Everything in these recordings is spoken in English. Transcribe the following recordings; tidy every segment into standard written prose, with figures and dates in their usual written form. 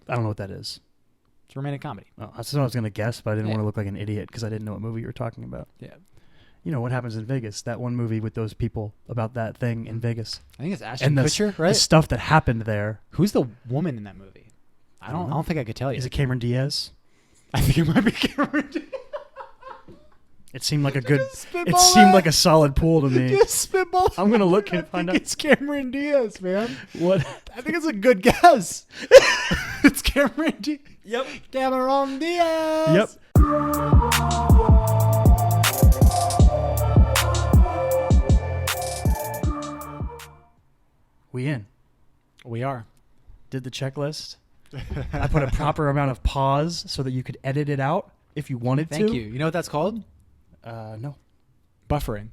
I don't know what that is. It's a romantic comedy. Oh, that's what I was going to guess, but I didn't want to look like an idiot because I didn't know what movie you were talking about. Yeah. You know, What Happens in Vegas, that one movie with those people about that thing in Vegas. I think it's Ashton Kutcher, right? The stuff that happened there. Who's the woman in that movie? I don't think I could tell you. Is it Cameron Diaz? I think it might be Cameron Diaz. It seemed like like a solid pool to me. Just spitball. I'm going to look and find out. It's Cameron Diaz, man. What? I think it's a good guess. It's Cameron Diaz. Yep. Cameron Diaz. Yep. We in. We are. Did the checklist. I put a proper amount of pause so that you could edit it out if you wanted to. Thank you. You know what that's called? No. Buffering.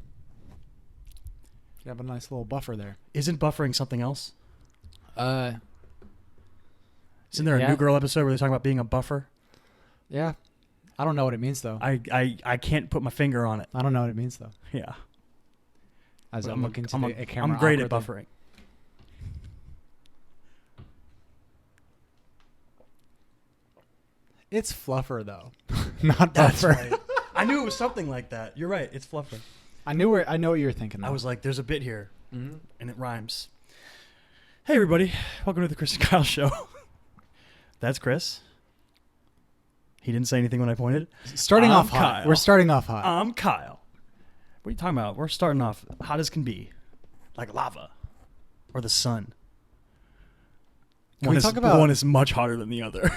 You have a nice little buffer there. Isn't buffering something else? Isn't there a New Girl episode where they're talking about being a buffer? Yeah. I don't know what it means, though. I can't put my finger on it. I don't know what it means, though. Yeah. As I'm looking to the camera. I'm great at buffering. It's fluffer, though. Not buffer. Right. I knew it was something like that. You're right. It's fluffer. I know what you were thinking, though. I was like, there's a bit here. Mm-hmm. And it rhymes. Hey, everybody. Welcome to the Chris and Kyle Show. That's Chris. He didn't say anything when I pointed. Starting off hot. Kyle. We're starting off hot. I'm Kyle. What are you talking about? We're starting off hot as can be. Like lava. Or the sun. One is much hotter than the other.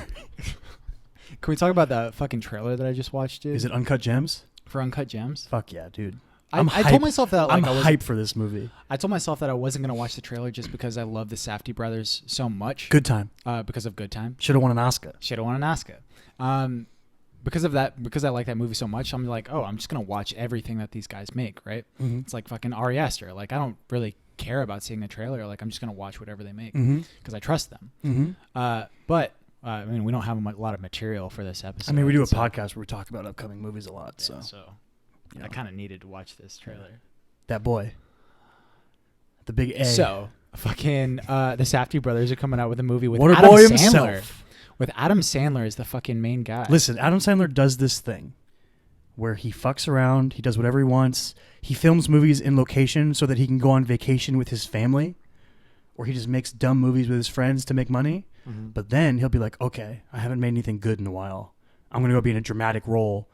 Can we talk about that fucking trailer that I just watched, dude? Is it Uncut Gems? For Uncut Gems? Fuck yeah, dude. I told myself that I'm hyped for this movie. I told myself that I wasn't going to watch the trailer just because I love the Safdie brothers so much. Good Time. Because of Good Time. Should have won an Oscar. Because of that, because I like that movie so much, I'm like, oh, I'm just going to watch everything that these guys make, right? Mm-hmm. It's like fucking Ari Aster. Like, I don't really care about seeing a trailer. Like, I'm just going to watch whatever they make because I trust them. Mm-hmm. But I mean, we don't have a lot of material for this episode. I mean, we do a podcast where we talk about upcoming movies a lot. Yeah, so I kind of needed to watch this trailer. That boy. The big A. So, fucking the Safdie brothers are coming out with a movie with Adam Sandler. Himself. With Adam Sandler as the fucking main guy. Listen, Adam Sandler does this thing where he fucks around. He does whatever he wants. He films movies in location so that he can go on vacation with his family. Or he just makes dumb movies with his friends to make money. Mm-hmm. But then he'll be like, okay, I haven't made anything good in a while. I'm going to go be in a dramatic role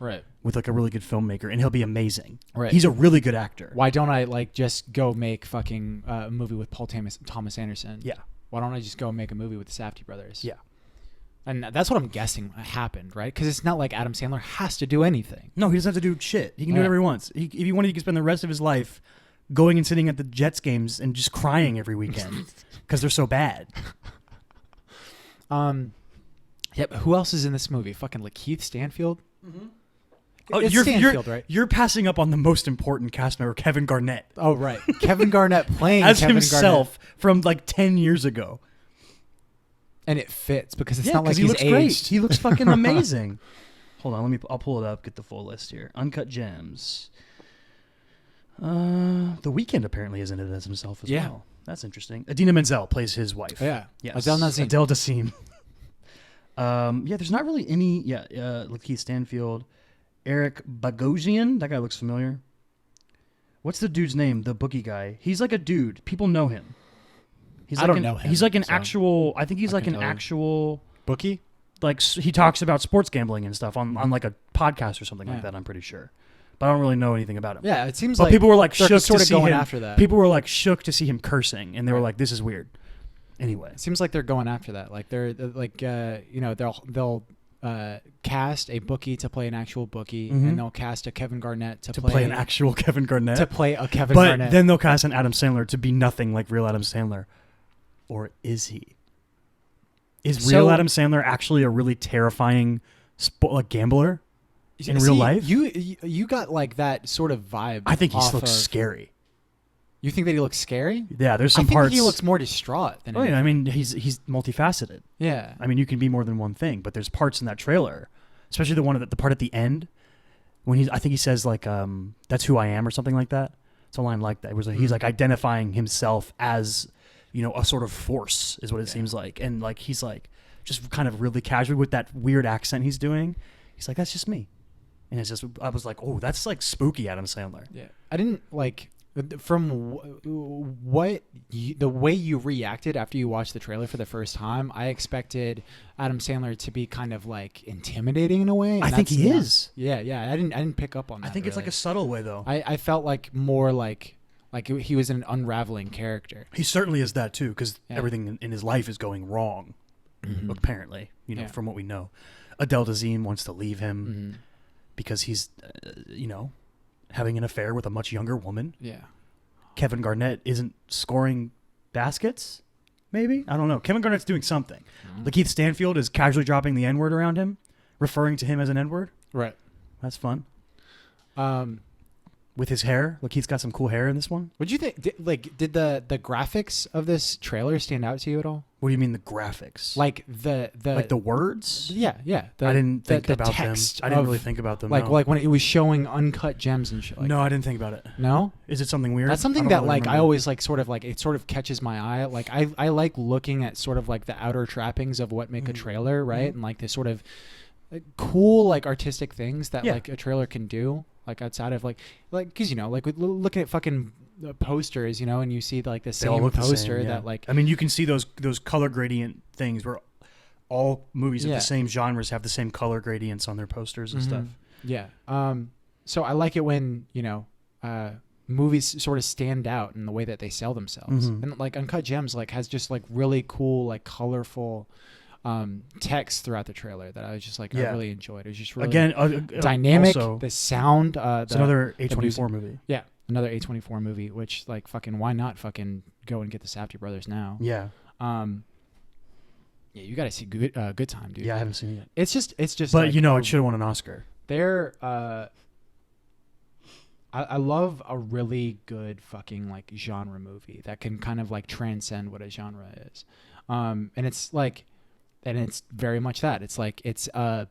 with like a really good filmmaker. And he'll be amazing. Right. He's a really good actor. Why don't I just go make fucking a movie with Paul Thomas Anderson? Yeah. Why don't I just go make a movie with the Safdie brothers? Yeah. And that's what I'm guessing happened, right? Because it's not like Adam Sandler has to do anything. No, he doesn't have to do shit. He can do whatever he wants. If he wanted, he could spend the rest of his life going and sitting at the Jets games and just crying every weekend because they're so bad. Yeah, but who else is in this movie? Fucking Lakeith Stanfield? Mm-hmm. Oh, Stanfield, right? You're passing up on the most important cast member, Kevin Garnett. Oh, right. Kevin Garnett playing as Kevin himself Garnett. From like 10 years ago. And it fits because it's not like he looks aged. Great. He looks fucking amazing. Hold on, I'll pull it up, get the full list here. Uncut Gems. The Weeknd apparently is in it as himself as well. That's interesting. Idina Menzel plays his wife. Yeah. Yes. Adele Dazeem. Adele Dazeem. There's not really any. Lakeith Stanfield, Eric Bogosian. That guy looks familiar. What's the dude's name? The bookie guy. He's like a dude. People know him. I don't know him. He's like an actual. I think he's like an actual bookie. Like he talks about sports gambling and stuff on like a podcast or something like that. I'm pretty sure, but I don't really know anything about him. Yeah, it seems but like people were like shook sort to of see going him. after that. People were like shook to see him cursing, and they were like, "This is weird." Anyway, it seems like they're going after that. Like they're like they'll cast a bookie to play an actual bookie, and they'll cast a Kevin Garnett to play an actual Kevin Garnett. To play a Kevin but Garnett. But then they'll cast an Adam Sandler to be nothing like real Adam Sandler. Or is he? Is real Adam Sandler actually a really terrifying gambler in real life? You got like that sort of vibe. I think he looks scary. You think that he looks scary? Yeah, there's some parts. I think he looks more distraught than anything. Yeah, I mean, he's multifaceted. Yeah. I mean, you can be more than one thing, but there's parts in that trailer, especially the part at the end when I think he says like, "That's who I am" or something like that. It's a line like that. It was he's like identifying himself as, a sort of force is what it seems like, and like he's like, just kind of really casually with that weird accent he's doing. He's like, that's just me. And it's just, I was like, oh, that's like spooky Adam Sandler. Yeah. I didn't like, from the way you reacted after you watched the trailer for the first time, I expected Adam Sandler to be kind of like intimidating in a way. I think he is. Yeah. I didn't pick up on that. I think it's like a subtle way though. I felt like more like he was an unraveling character. He certainly is that too, because everything in his life is going wrong, apparently, from what we know. Adele Dazeem wants to leave him because he's, having an affair with a much younger woman. Yeah. Kevin Garnett isn't scoring baskets, maybe? I don't know. Kevin Garnett's doing something. Lakeith Stanfield is casually dropping the N-word around him, referring to him as an N-word. Right. That's fun. With his hair. Lakeith's got some cool hair in this one. What'd you think? Did the graphics of this trailer stand out to you at all? What do you mean the graphics? Like the words? Yeah. I didn't think about them. I didn't really think about them. Like when it was showing uncut gems and shit. No, I didn't think about it. No? Is it something weird? That's something that I always it sort of catches my eye. Like I like looking at sort of like the outer trappings of what make a trailer, right? And like the sort of cool like artistic things that like a trailer can do. Like outside of because looking at fucking posters, and you see like the same poster that like. I mean, you can see those color gradient things where all movies of the same genres have the same color gradients on their posters and stuff. Yeah. So I like it when movies sort of stand out in the way that they sell themselves, and like Uncut Gems has just like really cool like colorful. Text throughout the trailer that I was just like I really enjoyed. It was just really dynamic. Also, the sound. It's another A24 movie. Yeah, another A24 movie. Which like fucking why not fucking go and get the Safdie brothers now? Yeah. Yeah, you got to see Good Time, dude. Yeah, I haven't seen it yet. It's just. But it should have won an Oscar. I love a really good fucking like genre movie that can kind of like transcend what a genre is, and it's like. And it's very much that. It's like it's a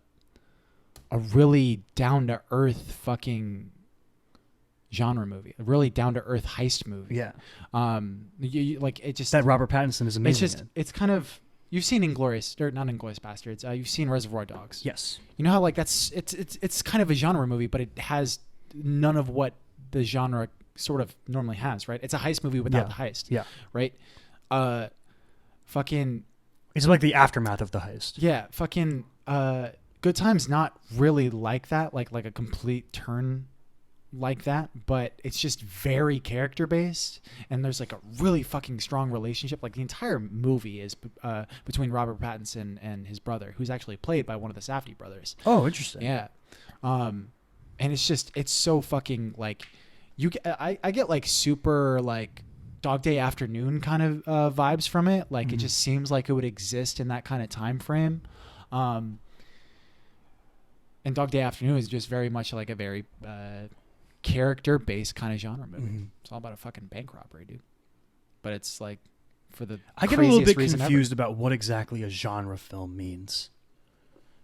really down to earth fucking genre movie, a really down to earth heist movie. Yeah. It just that Robert Pattinson is amazing. It's kind of you've seen not Inglourious Bastards. You've seen Reservoir Dogs. Yes. You know how like it's kind of a genre movie, but it has none of what the genre sort of normally has. Right. It's a heist movie without the heist. Yeah. Right. Fucking. It's like the aftermath of the heist. Yeah, fucking Good Time's not really like that, like a complete turn like that, but it's just very character based, and there's like a really fucking strong relationship. Like the entire movie is between Robert Pattinson and his brother, who's actually played by one of the Safdie brothers. Oh, interesting. Yeah, and it's so fucking like I get like super like Dog Day Afternoon kind of vibes from it. Like it just seems like it would exist in that kind of time frame. And Dog Day Afternoon is just very much like a very character based kind of genre movie. It's all about a fucking bank robbery, dude. But it's like for the I get a little bit confused about what exactly a genre film means.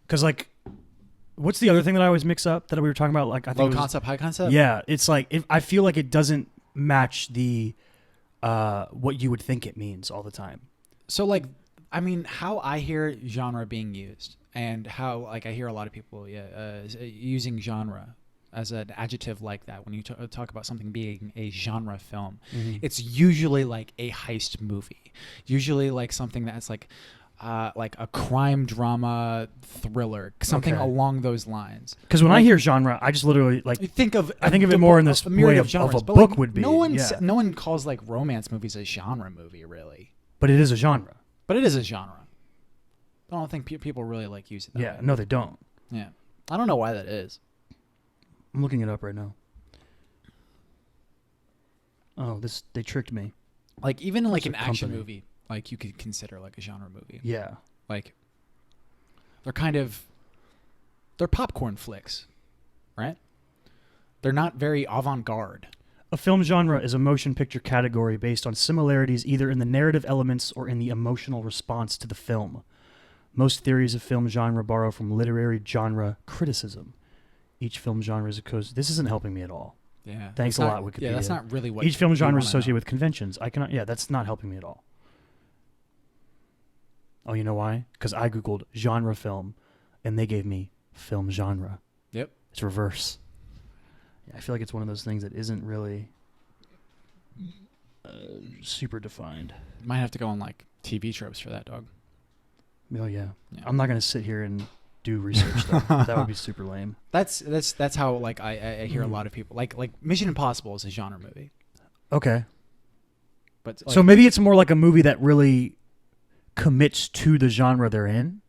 Because like, what's the other thing that I always mix up that we were talking about? Like I think low concept, high concept. Yeah, it's like I feel like it doesn't match the. What you would think it means all the time. So like, I mean, how I hear genre being used and how like I hear a lot of people using genre as an adjective like that when you talk about something being a genre film, it's usually like a heist movie, usually like something that's like a crime drama thriller, something along those lines. Because when I hear genre, I just literally I think of it more in this way of a book would be. No one calls like romance movies a genre movie, really. But it is a genre. But it is a genre. I don't think people really like use it that way. No, they don't. Yeah. I don't know why that is. I'm looking it up right now. Oh, they tricked me. Like even like an action movie. Like you could consider like a genre movie. Yeah. Like they're popcorn flicks, right? They're not very avant-garde. A film genre is a motion picture category based on similarities either in the narrative elements or in the emotional response to the film. Most theories of film genre borrow from literary genre criticism. Each film genre is a This isn't helping me at all. Yeah. Thanks a lot, Wikipedia. Yeah, that's not really what each film genre is associated with conventions. That's not helping me at all. Oh, you know why? Because I Googled genre film, and they gave me film genre. Yep. It's reverse. Yeah, I feel like it's one of those things that isn't really super defined. Might have to go on like TV tropes for that, dog. Oh, yeah. Yeah. I'm not going to sit here and do research, though. That would be super lame. That's how like I hear a lot of people like Mission Impossible is a genre movie. Okay. But So maybe it's more like a movie that really commits to the genre they're in.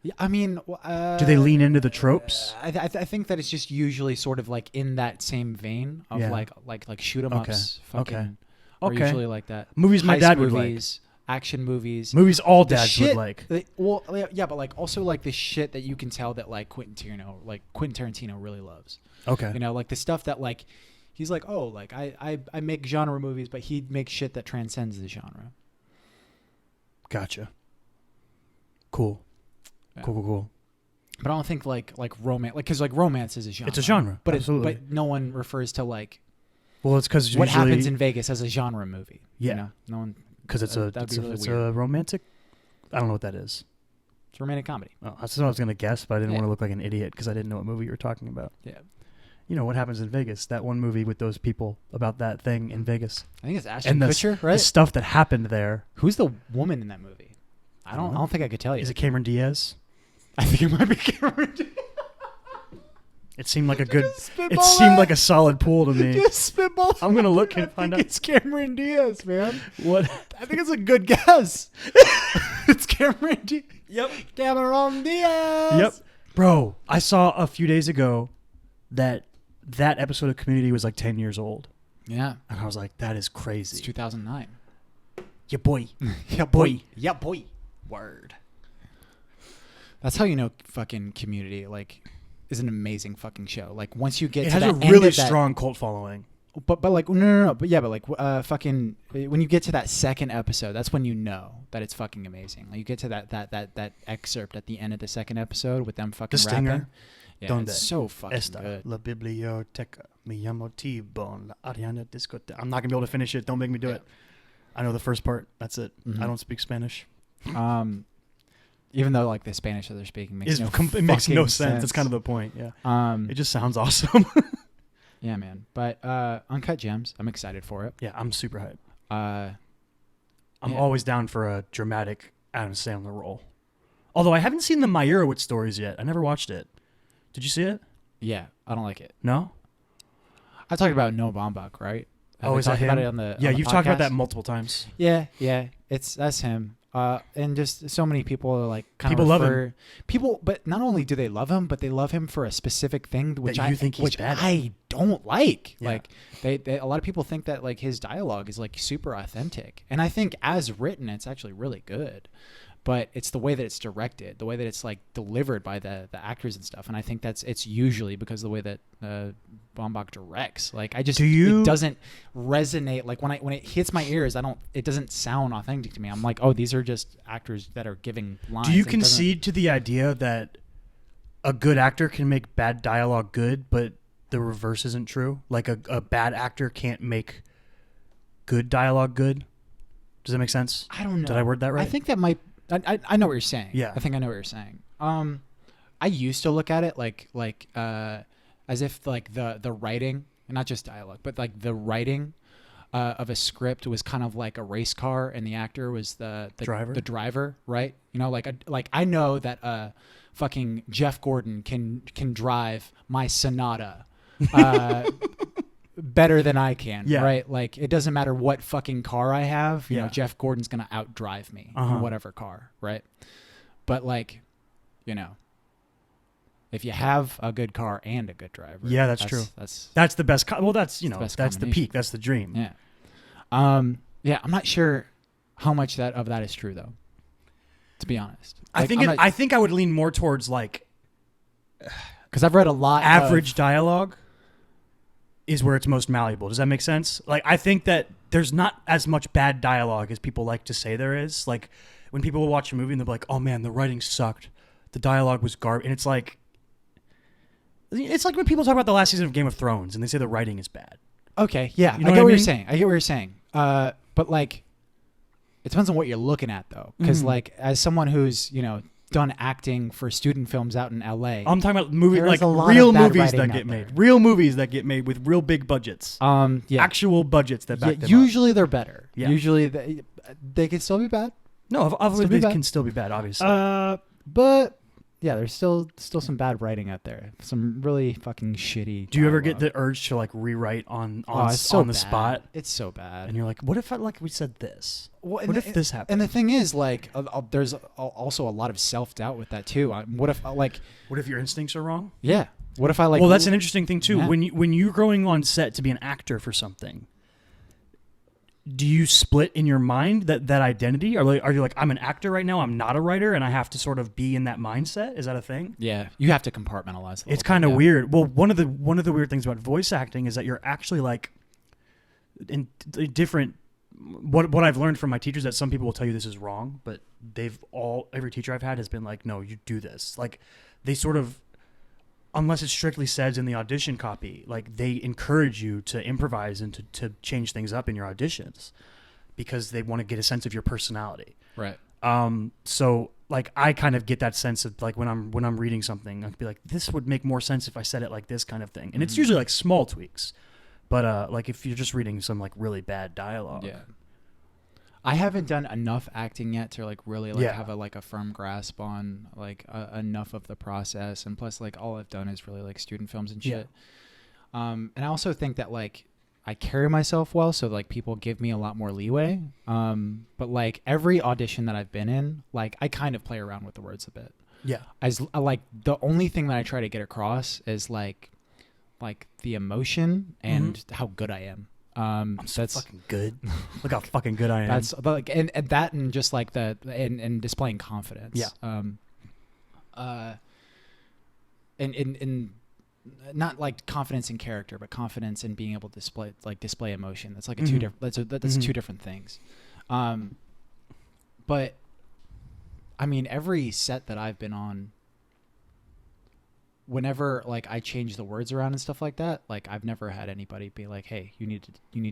Yeah, I mean, Do they lean into the tropes? I think that it's just usually sort of like in that same vein of Yeah. like shoot 'em ups. Okay. Or Okay. usually like that. Movies my Heist dad would movies, action movies. Movies all The dads shit- would like. Well, yeah, but like also like the shit that you can tell that like Quentin Tarantino really loves. Okay. You know, like the stuff that like he's like, oh, like I make genre movies, but he makes shit that transcends the genre. Gotcha. Cool. Yeah. Cool. But I don't think like romance, like because like romance is a genre. It's a genre, but absolutely. but no one refers to like Well, it's because what happens in Vegas as a genre movie. Yeah. You know? No one. because it's that'd be really it's weird. a romantic. I don't know what that is. It's romantic comedy. Oh, that's what I was gonna guess, but I didn't Yeah. want to look like an idiot because I didn't know what movie you were talking about. Yeah. You know what happens in Vegas? That one movie with those people about that thing in Vegas I think it's Ashton and Kutcher, the right? stuff that happened there. Who's the woman in that movie? I don't think I could tell you. Is it Cameron Diaz? I think it might be Cameron. It seemed like a good. Just spitball It seemed that. like a solid pool to me. Just spitball. I'm gonna look and I find think out it's Cameron Diaz, man. what. I think it's a good guess. It's Cameron Diaz. Yep. Cameron Diaz. Yep. Bro, I saw a few days ago that episode of Community was like 10 years old, Yeah. and I was like, that is It's crazy. 2009. Yeah, boy. Yeah, boy. Yeah, boy. Word. That's how you know fucking Community like is an amazing fucking show. Like once you get It to has that a end really of that, strong cult following. but like no, but yeah, but like fucking when you get to that second episode, that's when you know that it's fucking amazing. Like you get to that excerpt at the end of the second episode with them fucking The stinger. rapping. Yeah, Donde it's so fucking Esta, good. la biblioteca, mi llamo T-Bone, la Ariana discoteca. I'm not going to be able to finish it. Don't make me do Yeah. it. I know the first part. That's it. Mhm. I don't speak Spanish. Even though like the Spanish that they're speaking makes no It makes no fucking sense. That's kind of the point. Yeah. Um, It just sounds awesome. yeah, man. But Uncut Gems, I'm excited for it. Yeah, I'm super hyped. Uh, I'm Yeah. always down for a dramatic Adam Sandler role. Although I haven't seen the Meyerowitz stories yet. I never watched it. Did you see it? yeah, I don't like it. No? I talked about Noah Baumbach, right? Have Oh, we is that talked about him? it on the Yeah, on the you've talked about podcast? that multiple times. Yeah, that's him. And just so many people are like kind People of love refer, people, but not only do they love him, but they love him for a specific thing which That you think he's which bad at. I don't like. Yeah. Like they a lot of people think that like his dialogue is like super authentic, and I think as written, it's actually really good. But it's the way that it's directed, the way that it's like delivered by the actors and stuff, and I think it's usually because of the way that Baumbach directs. Like it doesn't resonate. Like when it hits my ears, it doesn't sound authentic to me. I'm like, oh, these are just actors that are giving lines. Do you It doesn't- concede to the idea that a good actor can make bad dialogue good, but the reverse isn't true? Like a bad actor can't make good dialogue good? Does that make sense? I don't know. Did I word that right? I think that might. I know what you're saying. Yeah. I think I know what you're saying. I used to look at it like as if like the writing, and not just dialogue, but like the writing of a script was kind of like a race car, and the actor was the Driver? the driver, right? You know, like I know that fucking Jeff Gordon can drive my Sonata. Better than I can, Yeah. right? Like it doesn't matter what fucking car I have, you Yeah. know, Jeff Gordon's gonna outdrive me Uh-huh. in whatever car, right? But like, you know, if you have a good car and a good driver, Yeah, that's true. That's That's the best. Well, that's the best that's the combination. peak. That's the dream. yeah. Yeah, I'm not sure how much of that is true though. To be honest, I think I think I would lean more towards like because I've read a lot. average dialogue is where it's most malleable. Does that make sense? Like, I think that there's not as much bad dialogue as people like to say there is. Like, when people will watch a movie and they'll be like, oh man, the writing sucked. The dialogue was garbage. And it's like when people talk about the last season of Game of Thrones and they say the writing is bad. Okay, yeah, You know I get what I what you're mean? saying. I get what you're saying. But like, It depends on what you're looking at, though. Because, Mhm. like, as someone who's, done acting for student films out in LA. I'm talking about movies, There is like a lot real of bad movies writing that out get there. made. Real movies that get made with real big budgets. Yeah. Actual budgets that back them up. Usually they're better. Yeah. Usually they can still be bad. No, obviously be they bad. can still be bad, obviously. But yeah, there's still some bad writing out there. Some really fucking shitty. Do you ever get dialogue. the urge to like rewrite on It's so on the bad. spot? It's so bad. And you're like, what if we said this? Well, What if this happened? And the thing is, like, there's also a lot of self-doubt with that too. What if, like, What if your instincts are wrong? yeah, what if I like? Well, that's an interesting thing too. Yeah. When you're going on set to be an actor for something, do you split in your mind that identity? Are you like, I'm an actor right now, I'm not a writer, and I have to sort of be in that mindset? Is that a thing? Yeah, you have to compartmentalize. It's kind of weird. Well, one of the weird things about voice acting is that you're actually like in different. What I've learned from my teachers, that some people will tell you this is wrong, but every teacher I've had has been like, no, you do this. Like, they sort of, unless it strictly says in the audition copy, like, they encourage you to improvise and to change things up in your auditions because they want to get a sense of your personality. Right. So like, I kind of get that sense of like when I'm reading something, I'd be like, this would make more sense if I said it like this kind of thing. And it's usually like small tweaks. But like if you're just reading some like really bad dialogue. Yeah. I haven't done enough acting yet to like really like Yeah. have a firm grasp on like enough of the process, and plus like all I've done is really like student films and shit. And I also think that like I carry myself well, so like people give me a lot more leeway. But like every audition that I've been in, like I kind of play around with the words a bit. Yeah. As like the only thing that I try to get across is like the emotion and how good I am. I'm so that's fucking good. Look how fucking good I am. that's but like and that and just like and displaying confidence. Yeah. And not like confidence in character, but confidence in being able to display emotion. That's like a two different. That's two different things. But I mean, every set that I've been on, whenever like I change the words around and stuff like that, like I've never had anybody be like, "Hey, you need to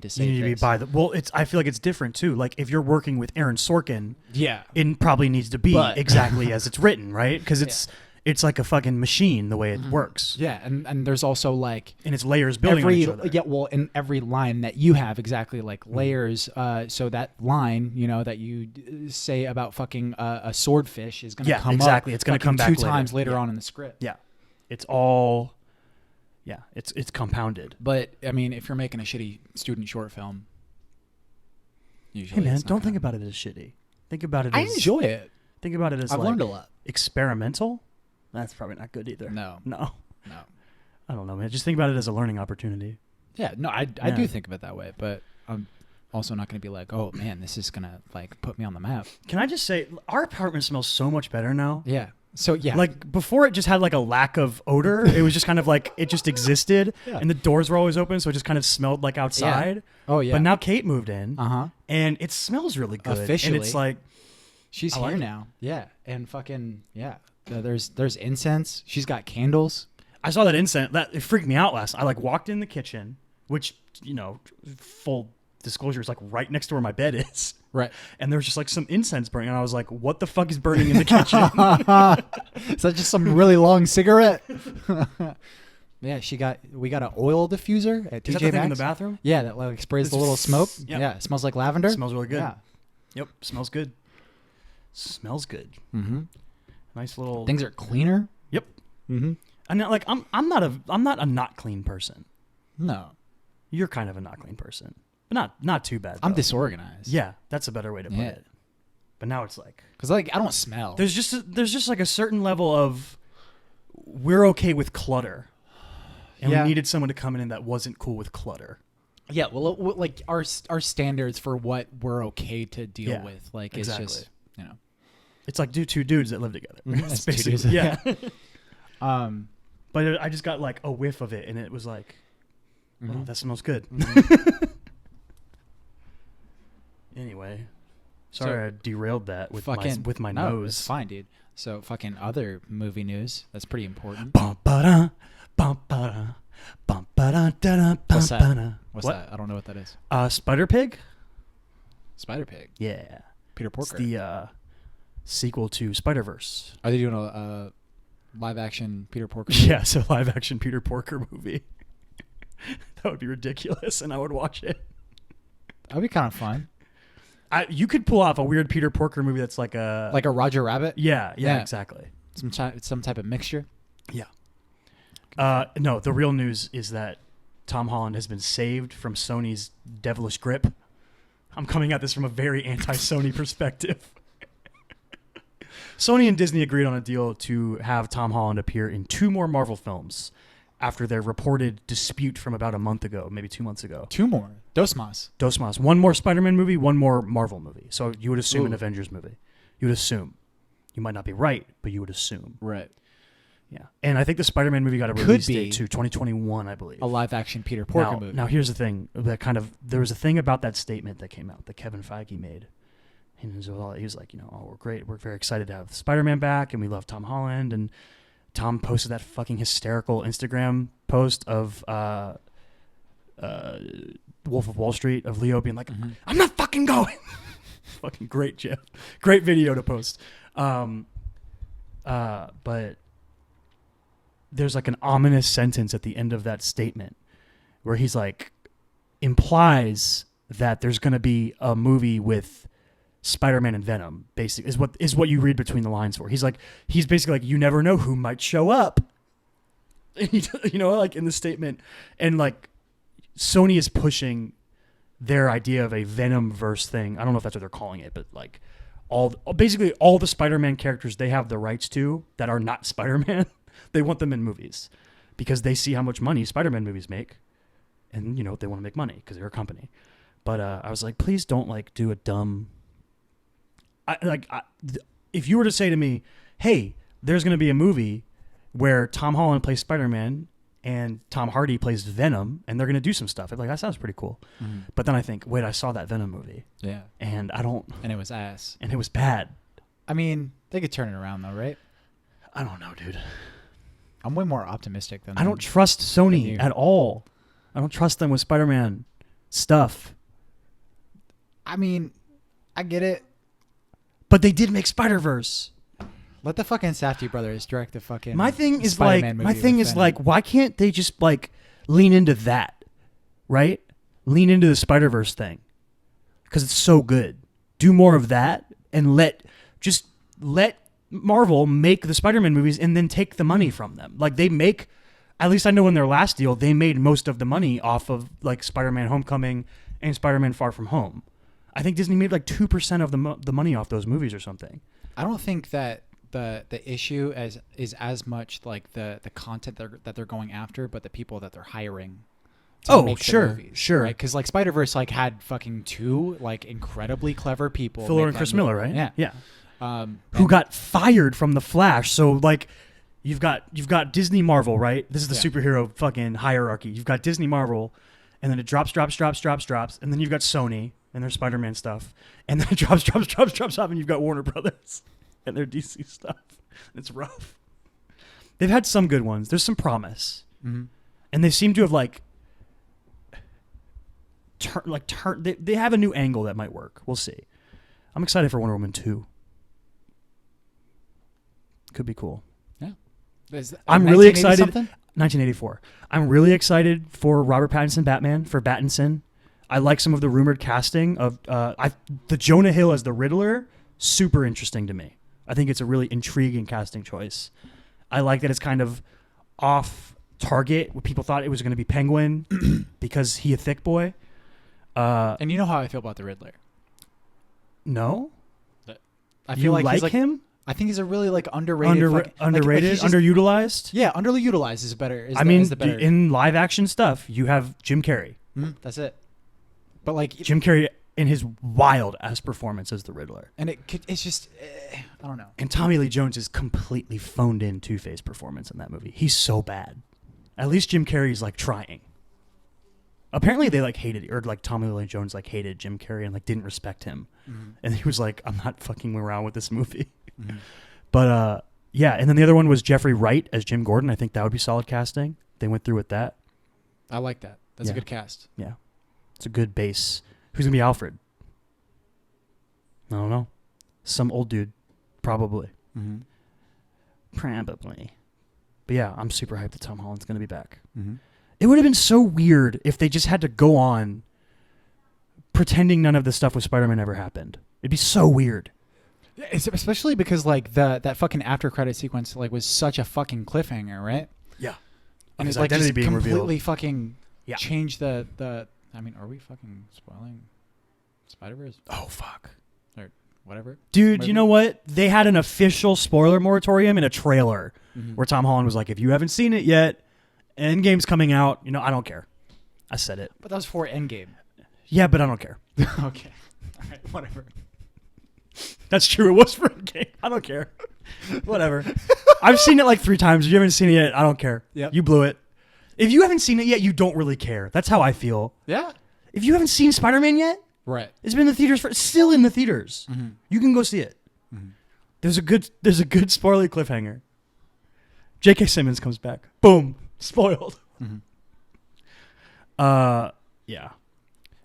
say you need to be this." by the. Well, I feel like it's different too. Like if you're working with Aaron Sorkin, Yeah. it probably needs to be But- exactly as it's written, right? Because it's like a fucking machine the way it works, Yeah, and there's also like and it's layers building on each other. in every line that you have exactly like layers. So that line, that you say about fucking a swordfish is gonna come exactly. up. It's gonna fucking come back two later. times later Yeah. on in the script. Yeah, it's all. Yeah, it's compounded. But I mean, if you're making a shitty student short film, usually Hey man, it's not don't think gonna- about it as shitty. Think about it I as enjoy it. Think about it as I've like learned a lot. experimental. That's probably not good either. No. I don't know, man. Just think about it as a learning opportunity. Yeah, no, I Yeah. do think of it that way, but I'm also not going to be like, oh man, this is gonna like put me on the map. Can I just say, our apartment smells so much better now. Yeah. So yeah, Like before, it just had like a lack of odor. It was just kind of like it just existed, Yeah. and the doors were always open, so it just kind of smelled like outside. oh yeah. But now Kate moved in, and it smells really good. Officially. and it's like she's I here like it. now. Yeah, and fucking yeah. There's incense. She's got candles. I saw that incense. That it freaked me out last. I like walked in the kitchen, which full disclosure is like right next to where my bed is. Right. And there was just like some incense burning, and I was like, "What the fuck is burning in the kitchen?" Is that just some really long cigarette? Yeah, we got an oil diffuser at Is TJ that the thing Maxx. in the bathroom? Yeah, that like sprays the little smoke. Yep. Yeah, it smells like lavender. It smells really good. Yeah. Yep, smells good. Smells good. Mm-hmm. Nice little. Things are cleaner. Yep. Mm-hmm. I'm not like I'm not a not clean person. No, You're kind of a not clean person, but not too bad. I'm though. disorganized. Yeah, that's a better way to put Yeah. it. But now it's like Because like I don't smell. there's just like a certain level of we're okay with clutter, and Yeah. we needed someone to come in that wasn't cool with clutter. Yeah, well, like our standards for what we're okay to deal Yeah, with, like exactly. it's just It's like two dudes that live together. It's It's two dudes. basically yeah. um, But I just got like a whiff of it, and it was like, oh, that smells good. Anyway, sorry I derailed that with my no, nose. It's fine, dude. So fucking other movie news that's pretty important. Bum, ba-da, bum, ba-da, bum, ba-da, da-da, bum, What's that? ba-da. What's What? that? I don't know what that is. Spider Pig? Spider Pig. Yeah. Peter It's Porker. the sequel to Spider-Verse. Are they doing a live action Peter Porker? Yeah, so live action Peter Porker movie. That would be ridiculous, and I would watch it. That would be kind of fun. You could pull off a weird Peter Porker movie that's like a Roger Rabbit. yeah, Yeah. exactly. Some type of mixture. Yeah. No, the real news is that Tom Holland has been saved from Sony's devilish grip. I'm coming at this from a very anti-Sony perspective. Sony and Disney agreed on a deal to have Tom Holland appear in 2 more Marvel films after their reported dispute from about a month ago, maybe 2 months ago. 2 more. Dos Mas. 1 more Spider-Man movie, 1 more Marvel movie. So you would assume an Ooh. Avengers movie. You would assume. You might not be right, but you would assume. Right. Yeah. And I think the Spider-Man movie got a Could release be date to 2021, I believe. A live action Peter Porker movie. Now here's the thing. There was a thing about that statement that came out that Kevin Feige made. And he was like, oh, we're great. We're very excited to have Spider-Man back, and we love Tom Holland. And Tom posted that fucking hysterical Instagram post of Wolf of Wall Street of Leo being like, I'm not fucking going. Fucking great, Jeff. Great video to post. But there's like an ominous sentence at the end of that statement where he's like, implies that there's going to be a movie with Spider-Man and Venom, basically, is what you read between the lines for. He's basically like, you never know who might show up. Like in the statement. And like Sony is pushing their idea of a Venom-verse thing. I don't know if that's what they're calling it, but like basically all the Spider-Man characters they have the rights to that are not Spider-Man, they want them in movies because they see how much money Spider-Man movies make. And, they want to make money because they're a company. But I was like, please don't like do a dumb... if you were to say to me, hey, there's going to be a movie where Tom Holland plays Spider-Man and Tom Hardy plays Venom, and they're going to do some stuff. I'm like, that sounds pretty cool. Mm-hmm. But then I think, wait, I saw that Venom movie. Yeah. And I don't... And it was ass. And it was bad. I mean, they could turn it around though, right? I don't know, dude. I'm way more optimistic than I don't trust Sony at all. I don't trust them with Spider-Man stuff. I mean, I get it. But they did make Spider-Verse. Let the fucking Safdie brothers direct the fucking My thing is Spider-Man like, movie why can't they just like lean into that, right? Lean into the Spider-Verse thing because it's so good. Do more of that and let Marvel make the Spider-Man movies and then take the money from them. Like they make, at least I know in their last deal, they made most of the money off of like Spider-Man Homecoming and Spider-Man Far From Home. I think Disney made like 2% of the money off those movies or something. I don't think that the issue is as much like the content that they're going after, but the people that they're hiring. To make the movies, sure. Right? Because like Spider-Verse like had fucking 2 like incredibly clever people. Fuller and Chris Miller, right? Yeah. Who got fired from The Flash. So like you've got Disney Marvel, right? This is the superhero fucking hierarchy. You've got Disney Marvel, and then it drops, and then you've got Sony and their Spider-Man stuff, and then it drops, and you've got Warner Brothers and their DC stuff. It's rough. They've had some good ones. There's some promise, and they seem to have they have a new angle that might work. We'll see. I'm excited for Wonder Woman 2. Could be cool. Yeah. I'm really excited. Something? 1984. I'm really excited for Robert Pattinson Batman, for Pattinson. I like some of the rumored casting of the Jonah Hill as the Riddler. Super interesting to me. I think it's a really intriguing casting choice. I like that it's kind of off target. People thought it was going to be Penguin because he a thick boy. And you know how I feel about the Riddler. No, I feel like he's him. I think he's a really underrated, underrated, underutilized. Yeah, underutilized is better. In live action stuff, you have Jim Carrey. That's it. But like Jim Carrey in his wild ass performance as the Riddler, and it's just I don't know. And Tommy Lee Jones' completely phoned in Two-Face performance in that movie. He's so bad. At least Jim Carrey's like trying. Apparently they hated, or Tommy Lee Jones hated Jim Carrey and didn't respect him, and he was like, "I'm not fucking around with this movie." But yeah, and then the other one was Jeffrey Wright as Jim Gordon. I think that would be solid casting. They went through with that. I like that. That's a good cast. Yeah, it's a good base. Who's gonna be Alfred? I don't know. Some old dude. Probably. Mm-hmm. Probably. But yeah, I'm super hyped that Tom Holland's going to be back. Mm-hmm. It would have been so weird if they just had to go on pretending none of the stuff with Spider-Man ever happened. It'd be so weird. It's especially because like that fucking after credit sequence like was such a fucking cliffhanger, right? Yeah. And his it's like identity just being completely revealed. fucking Yeah. changed the. I mean, are we fucking spoiling Spider-Verse Oh, fuck. or whatever? Dude, Maybe. you know what? They had an official spoiler moratorium in a trailer Mm-hmm. where Tom Holland was like, if you haven't seen it yet, Endgame's coming out. You know, I don't care. I said it. But that was for Endgame. Yeah, but I don't care. Okay. All right. Whatever. That's true. It was for Endgame. I don't care. Whatever. I've seen it like 3 times. If you haven't seen it yet, I don't care. Yep. You blew it. If you haven't seen it yet, you don't really care. That's how I feel. Yeah. If you haven't seen Spider-Man yet, Right. it's been in the theaters for still in the theaters. Mm-hmm. You can go see it. Mm-hmm. There's a good spoiler cliffhanger. J.K. Simmons comes back. Boom. Spoiled. Mm-hmm. Yeah.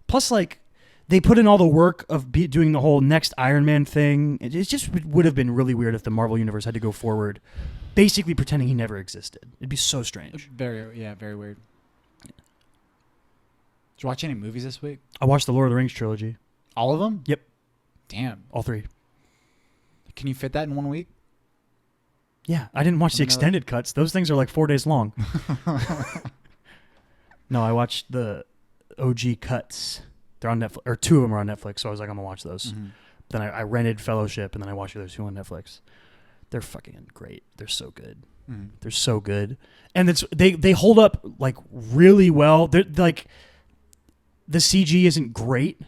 Plus, like, they put in all the work of doing the whole next Iron Man thing. It just would have been really weird if the Marvel Universe had to go forward, basically pretending he never existed. It'd be so strange. Very weird. Did you watch any movies this week? I watched the Lord of the Rings trilogy. All of them? Yep. Damn. All 3. Can you fit that in 1 week? Yeah, I didn't watch the extended cuts. Those things are like 4 days long. No, I watched the OG cuts. They're on Netflix, or 2 of them are on Netflix, so I was like, I'm going to watch those. Mm-hmm. Then I rented Fellowship, and then I watched the other 2 on Netflix. They're fucking great. They're so good. Mm-hmm. They're so good. And they hold up like really well. They're like, the CG isn't great.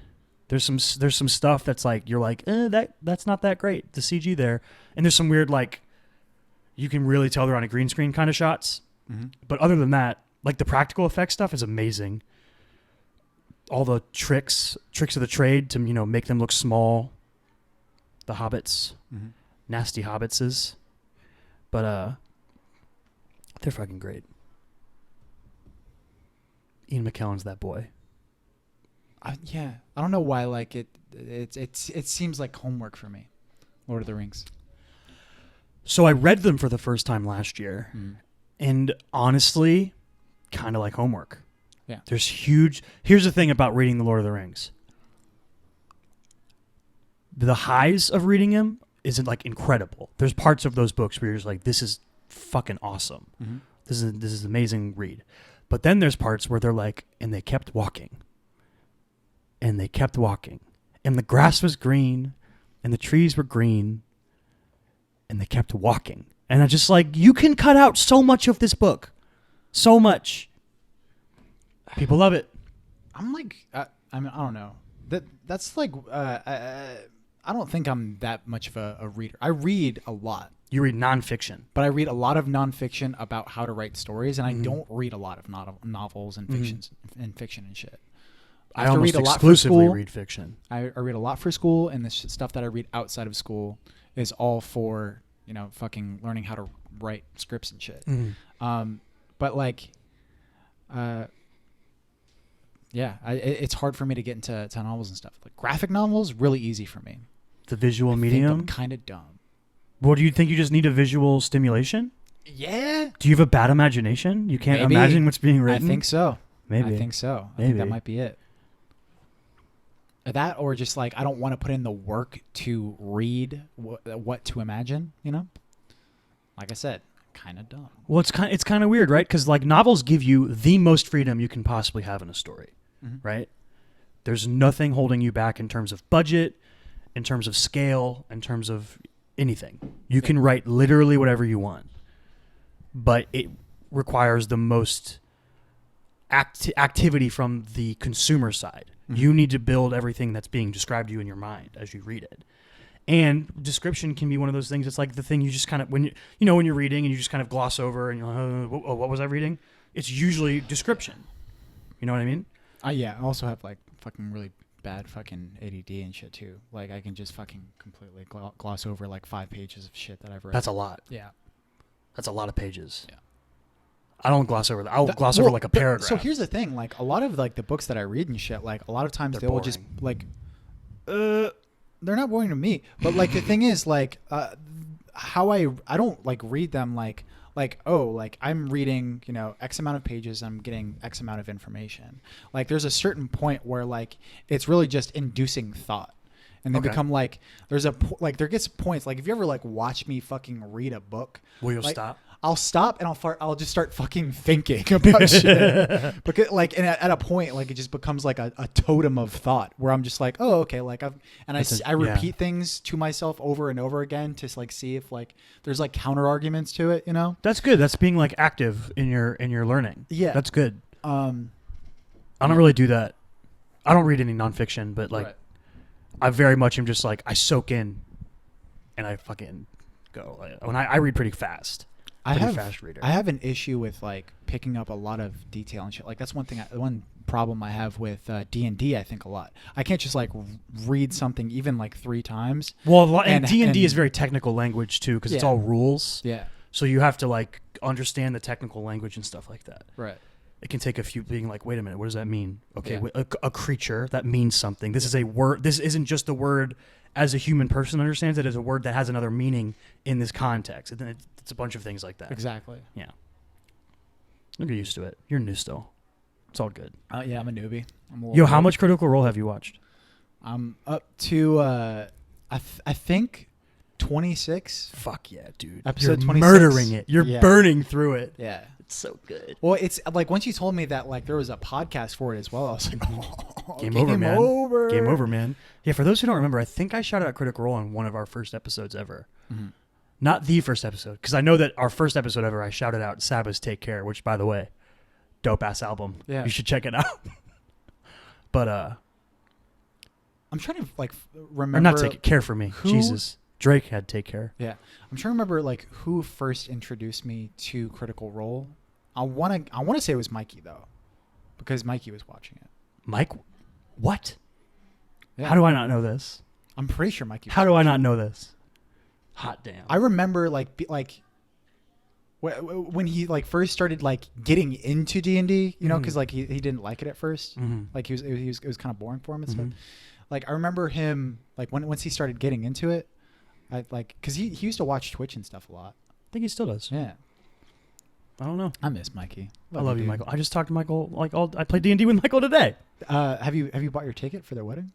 There's some stuff that's like, you're like, that's not that great, the CG there. And there's some weird, like, you can really tell they're on a green screen kind of shots. Mm-hmm. But other than that, like, the practical effects stuff is amazing. All the tricks of the trade to, make them look small. The hobbits. Mm-hmm. Nasty hobbitses. But they're fucking great. Ian McKellen's that boy. Yeah, I don't know why. Like it seems like homework for me. Lord of the Rings. So I read them for the first time last year, and honestly, kind of like homework. Yeah. Here's the thing about reading the Lord of the Rings. The highs of reading them isn't like incredible. There's parts of those books where you're just like, this is fucking awesome. Mm-hmm. This is an amazing read. But then there's parts where they're like, and they kept walking. And they kept walking. And the grass was green. And the trees were green. And they kept walking. And I just like, you can cut out so much of this book. So much. People love it. I'm like, I mean, I don't know. That's like, I don't think I'm that much of a reader. I read a lot. You read nonfiction. But I read a lot of nonfiction about how to write stories, and I don't read a lot of novels and fictions and fiction and shit. I almost exclusively read fiction. I read a lot for school, and the stuff that I read outside of school is all for, fucking learning how to write scripts and shit. But like, yeah, it's hard for me to get into novels and stuff. Like graphic novels, really easy for me. The visual medium? I'm kind of dumb. Well, do you think you just need a visual stimulation? Yeah. Do you have a bad imagination? You can't imagine what's being written? I think so. Maybe. I think so. I Maybe. think that might be it. That or just like I don't want to put in the work to read what to imagine, Like I said, kind of dumb. Well, it's kind of weird, right? Because like novels give you the most freedom you can possibly have in a story, right? There's nothing holding you back in terms of budget, in terms of scale, in terms of anything. You can write literally whatever you want, but it requires the most activity from the consumer side. You need to build everything that's being described to you in your mind as you read it. And description can be one of those things. It's like the thing you just kind of, when you're reading and you just kind of gloss over and you're like, what was I reading? It's usually description. You know what I mean? Yeah. I also have like fucking really bad fucking ADD and shit too. Like I can just fucking completely gloss over like 5 pages of shit that I've read. That's a lot. Yeah. That's a lot of pages. Yeah. I don't gloss over that. I'll gloss over like a paragraph. So here's the thing. Like a lot of like the books that I read and shit, like a lot of times They're they will boring. just like, they're not boring to me. But like the thing is, like, how I don't like read them like I'm reading, you know, X amount of pages, I'm getting X amount of information. Like there's a certain point where like it's really just inducing thought. And they become like, there gets points. Like if you ever like watch me fucking read a book, will you like, stop? I'll stop and I'll just start fucking thinking about shit. Because like, and at a point, like it just becomes like a totem of thought where I'm just like, oh, okay. Like I repeat things to myself over and over again to like see if like there's like counter arguments to it, you know? That's good. That's being like active in your learning. Yeah. That's good. I don't really do that. I don't read any nonfiction, but like, right. I very much am just like, I soak in and I fucking go. When I read pretty fast. Fast reader. I have an issue with like picking up a lot of detail and shit. Like that's one problem I have with D&D. I think a lot. I can't just like read something even like 3 times. Well, and D&D is very technical language too, because it's all rules. Yeah. So you have to like understand the technical language and stuff like that. Right. It can take a few being like, wait a minute, what does that mean? Okay, a creature that means something. This is a word. This isn't just a word as a human person understands it. As a word that has another meaning in this context. And then it's a bunch of things like that. Exactly. Yeah. You'll get used to it. You're new still. It's all good. Yeah, I'm a newbie. Yo, how much Critical Role have you watched? I'm up to I think 26. Fuck yeah, dude. Episode You're 26. murdering it. You're burning through it. Yeah. It's so good. Well, it's like once you told me that like there was a podcast for it as well, I was like, Game over, man. Game over, man. Yeah, for those who don't remember, I think I shouted out Critical Role on one of our first episodes ever. Mm-hmm. Not the first episode, because I know that our first episode ever, I shouted out Sabbath's Take Care, which, by the way, dope-ass album. Yeah. You should check it out. But, I'm trying to, like, remember. Or not Take Care for me. Jesus. Drake had Take Care. Yeah. I'm trying to remember, like, who first introduced me to Critical Role. I want to say it was Mikey, though, because Mikey was watching it. Mike? What? Yeah. How do I not know this? I'm pretty sure Mikey was How do I not know this? Hot damn. I remember when he like first started like getting into D&D, you know, because like he didn't like it at first. Mm-hmm. Like it was kind of boring for him and stuff. Like I remember him like once he started getting into it, I like because he used to watch Twitch and stuff a lot. I think he still does. Yeah. I don't know. I miss Mikey. I love you, Michael. I just talked to Michael I played D&D with Michael today. Have you bought your ticket for their wedding?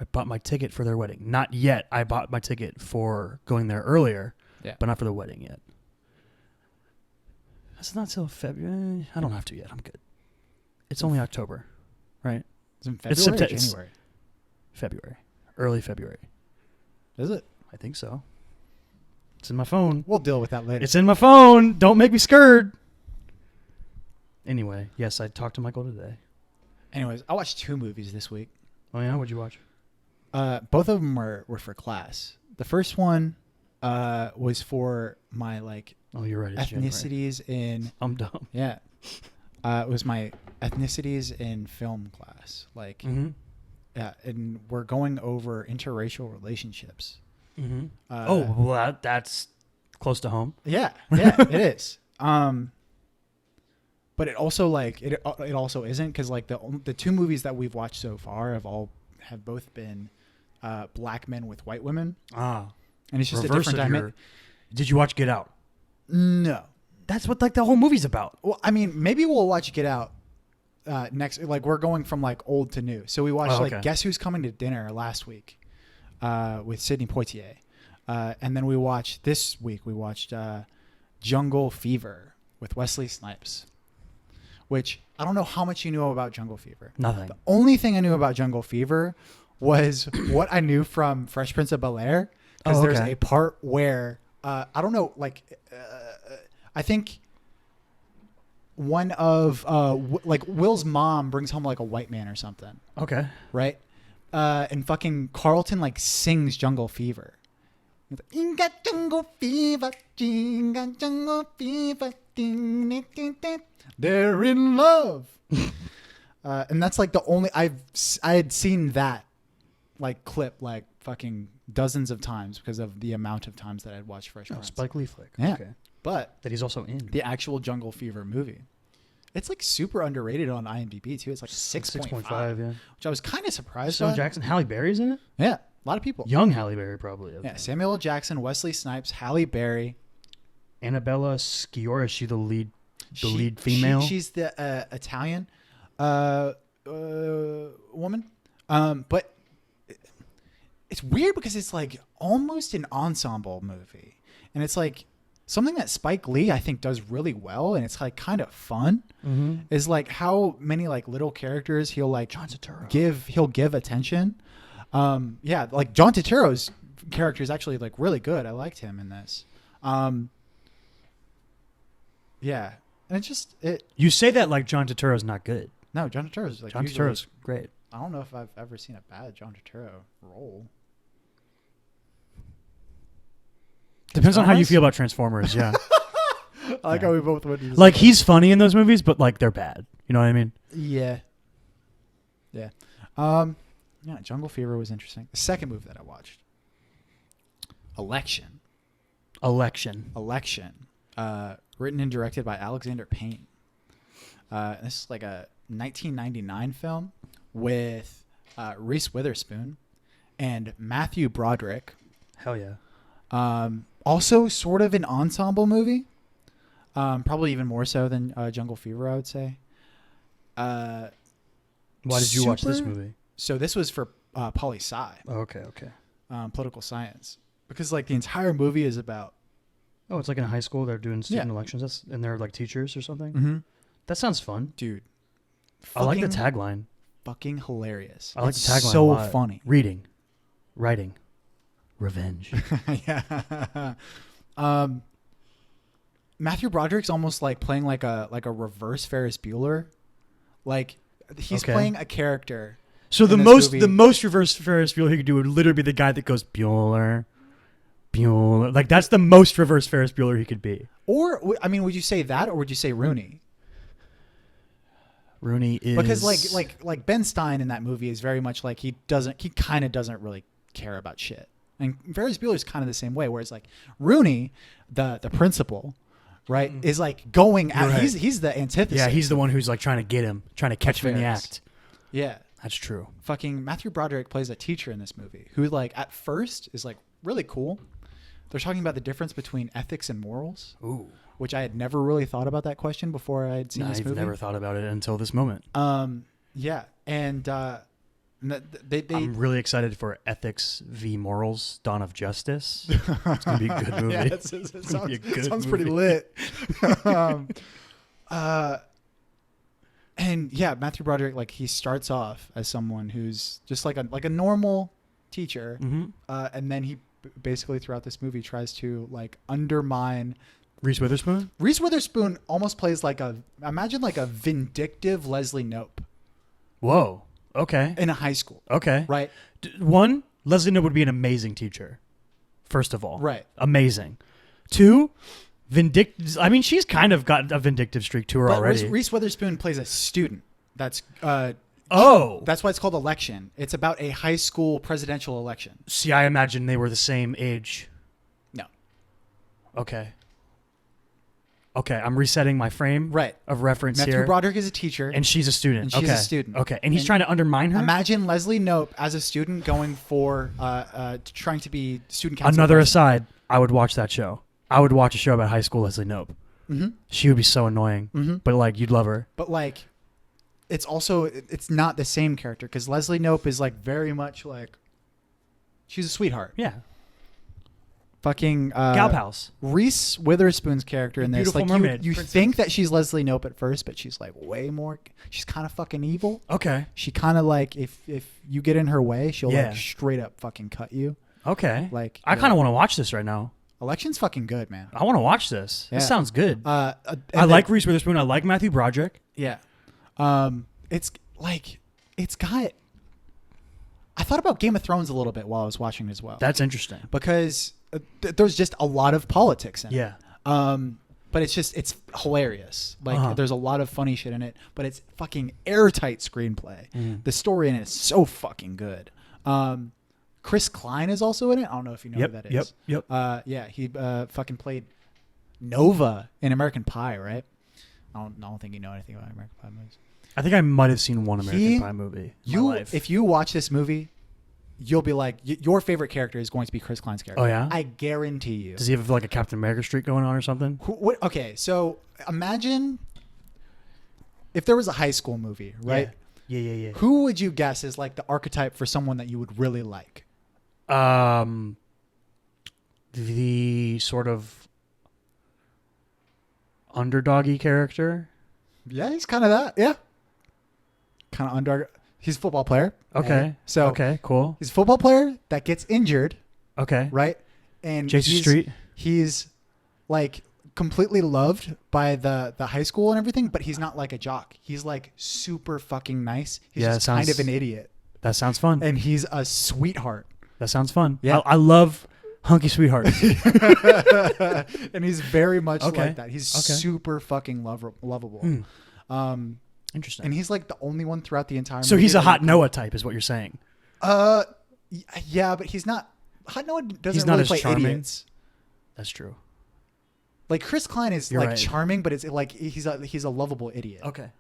I bought my ticket for their wedding. Not yet. I bought my ticket for going there earlier, but not for the wedding yet. It's not till February. I don't have to yet. I'm good. It's only October, right? It's in February or January? February. Early February. Is it? I think so. It's in my phone. We'll deal with that later. It's in my phone. Don't make me scared. Anyway, yes, I talked to Michael today. Anyways, I watched 2 movies this week. Oh, yeah? What'd you watch? Both of them were for class. The first one was for my like you're right, ethnicities in. I'm dumb. Yeah, it was my ethnicities in film class. Like, yeah, and we're going over interracial relationships. Mm-hmm. Well, that's close to home. Yeah, it is. But it also like it also isn't because like the 2 movies that we've watched so far have both been black men with white women. And it's just a different dynamic. Did you watch Get Out? No. That's what like the whole movie's about. Well, I mean, maybe we'll watch Get Out next. Like we're going from like old to new. So we watched like Guess Who's Coming to Dinner last week with Sidney Poitier, and then this week we watched Jungle Fever with Wesley Snipes. Which I don't know how much you know about Jungle Fever. Nothing. The only thing I knew about Jungle Fever was what I knew from Fresh Prince of Bel-Air. Because there's a part where, I don't know, like, I think one of, like, Will's mom brings home, like, a white man or something. Okay. Right? And fucking Carlton, like, sings Jungle Fever. Inga Jungle Fever, Inga Jungle Fever, they're in love. And that's like the only I had seen that like clip like fucking dozens of times because of the amount of times that I'd watched Fresh Prince. Spike Lee flick. Yeah. Okay. But that he's also in the actual Jungle Fever movie. It's like super underrated on IMDb too. It's like 6.5, yeah. Which I was kind of surprised. Samuel Jackson, Halle Berry's in it. Yeah. A lot of people. Young Halle Berry, probably. Okay. Yeah, Samuel L. Jackson, Wesley Snipes, Halle Berry. Annabella Sciorra, is she the lead female? She's the Italian woman. But it's weird because it's like almost an ensemble movie. And it's like something that Spike Lee, I think, does really well. And it's like kind of fun. Mm-hmm. Is like how many like little characters he'll like John Turturro. give attention. Yeah, like John Turturro's character is actually like really good. I liked him in this. Yeah, and You say that like John Turturro's not good. no, John Turturro's like John usually, Turturro's great. I don't know if I've ever seen a bad John Turturro role. Depends on how you feel about Transformers. Yeah, I like how we both went. To like he's funny in those movies, but like they're bad. You know what I mean? yeah. Yeah, Jungle Fever was interesting. The second movie that I watched, Election. Written and directed by Alexander Payne. This is like a 1999 film with Reese Witherspoon and Matthew Broderick. Hell yeah. Also sort of an ensemble movie. Probably even more so than Jungle Fever, I would say. Why did you watch this movie? So this was for poli-sci. Oh, okay. Political science. Because like the entire movie is about... Oh, it's like in high school they're doing student elections and they're like teachers or something? Mm-hmm. That sounds fun. Dude. I like the tagline. Fucking hilarious. I like it's the tagline so a lot. funny. Reading. Writing. Revenge. Yeah. Matthew Broderick's almost like playing like a reverse Ferris Bueller. Like he's playing a character. So the most reverse Ferris Bueller he could do would literally be the guy that goes Bueller. Like that's the most reverse Ferris Bueller he could be. Or I mean, would you say that, or would you say Rooney? Rooney is because like Ben Stein in that movie is very much like he kind of doesn't really care about shit, and Ferris Bueller's kind of the same way. Whereas like Rooney, the principal, right, is like going out. Right. He's the antithesis. Yeah, he's the one who's like trying to get him, trying to catch him in the act. Yeah, that's true. Fucking Matthew Broderick plays a teacher in this movie who like at first is like really cool. They're talking about the difference between ethics and morals. Ooh. Which I had never really thought about that question before I had seen this movie. I've never thought about it until this moment. Yeah, and I'm really excited for Ethics v Morals: Dawn of Justice. It's gonna be a good movie. Yeah, sounds pretty lit. And yeah, Matthew Broderick, like he starts off as someone who's just like a normal teacher, and then he basically throughout this movie tries to like undermine Reese Witherspoon. Reese Witherspoon almost plays like imagine like a vindictive Leslie Knope. Whoa. Okay. In a high school. Okay. Right. One, Leslie Knope would be an amazing teacher. First of all. Right. Amazing. Two, vindictive. I mean, she's kind of got a vindictive streak to her already. Reese Witherspoon plays a student. That's that's why it's called Election. It's about a high school presidential election. See, I imagine they were the same age. No. Okay, I'm resetting my frame of reference here. Matthew Broderick is a teacher. And she's a student. And she's a student. Okay, and he's trying to undermine her? Imagine Leslie Knope as a student going for trying to be student council. Another aside, I would watch that show. I would watch a show about high school Leslie Knope. Mm-hmm. She would be so annoying, but like you'd love her. But like, it's not the same character because Leslie Knope is like very much like she's a sweetheart. Yeah. Fucking gal pals. Reese Witherspoon's character in this, Beautiful like mermaid, you think that she's Leslie Knope at first, but she's like way more. She's kind of fucking evil. Okay. She kind of like if you get in her way, she'll like straight up fucking cut you. Okay. Like I kind of want to watch this right now. Election's fucking good, man. I want to watch this. Yeah. This sounds good. I like Reese Witherspoon. I like Matthew Broderick. Yeah. It's got. I thought about Game of Thrones a little bit while I was watching as well. That's interesting because there's just a lot of politics in it. Yeah. But it's hilarious. Like there's a lot of funny shit in it, but it's fucking airtight screenplay. The story in it is so fucking good. Chris Klein is also in it. I don't know if you know who that is. Yep. Yeah, he fucking played Nova in American Pie, right? I don't think you know anything about American Pie movies. I think I might have seen one American Pie movie in my life. If you watch this movie, you'll be like, your favorite character is going to be Chris Klein's character. Oh, yeah? I guarantee you. Does he have like a Captain America streak going on or something? Okay, so imagine if there was a high school movie, right? Yeah. Who would you guess is like the archetype for someone that you would really like? The sort of underdoggy character. Yeah, he's kind of that. Yeah. Kind of underdog. He's a football player. Okay. So okay, cool. he's a football player that gets injured. Okay. Right? And Jason Street. He's like completely loved by the high school and everything, but he's not like a jock. He's like super fucking nice. He's just kind of an idiot. That sounds fun. And he's a sweetheart. That sounds fun. Yeah. I love hunky sweethearts. And he's very much like that. He's super fucking lovable. Interesting. And he's like the only one throughout the entire movie. So he's a hot Noah type is what you're saying. Yeah, but he's not. Hot Noah doesn't He's not really as play charming. idiots. That's true. Like Chris Klein is You're like right. charming, but it's like he's a lovable idiot. Okay.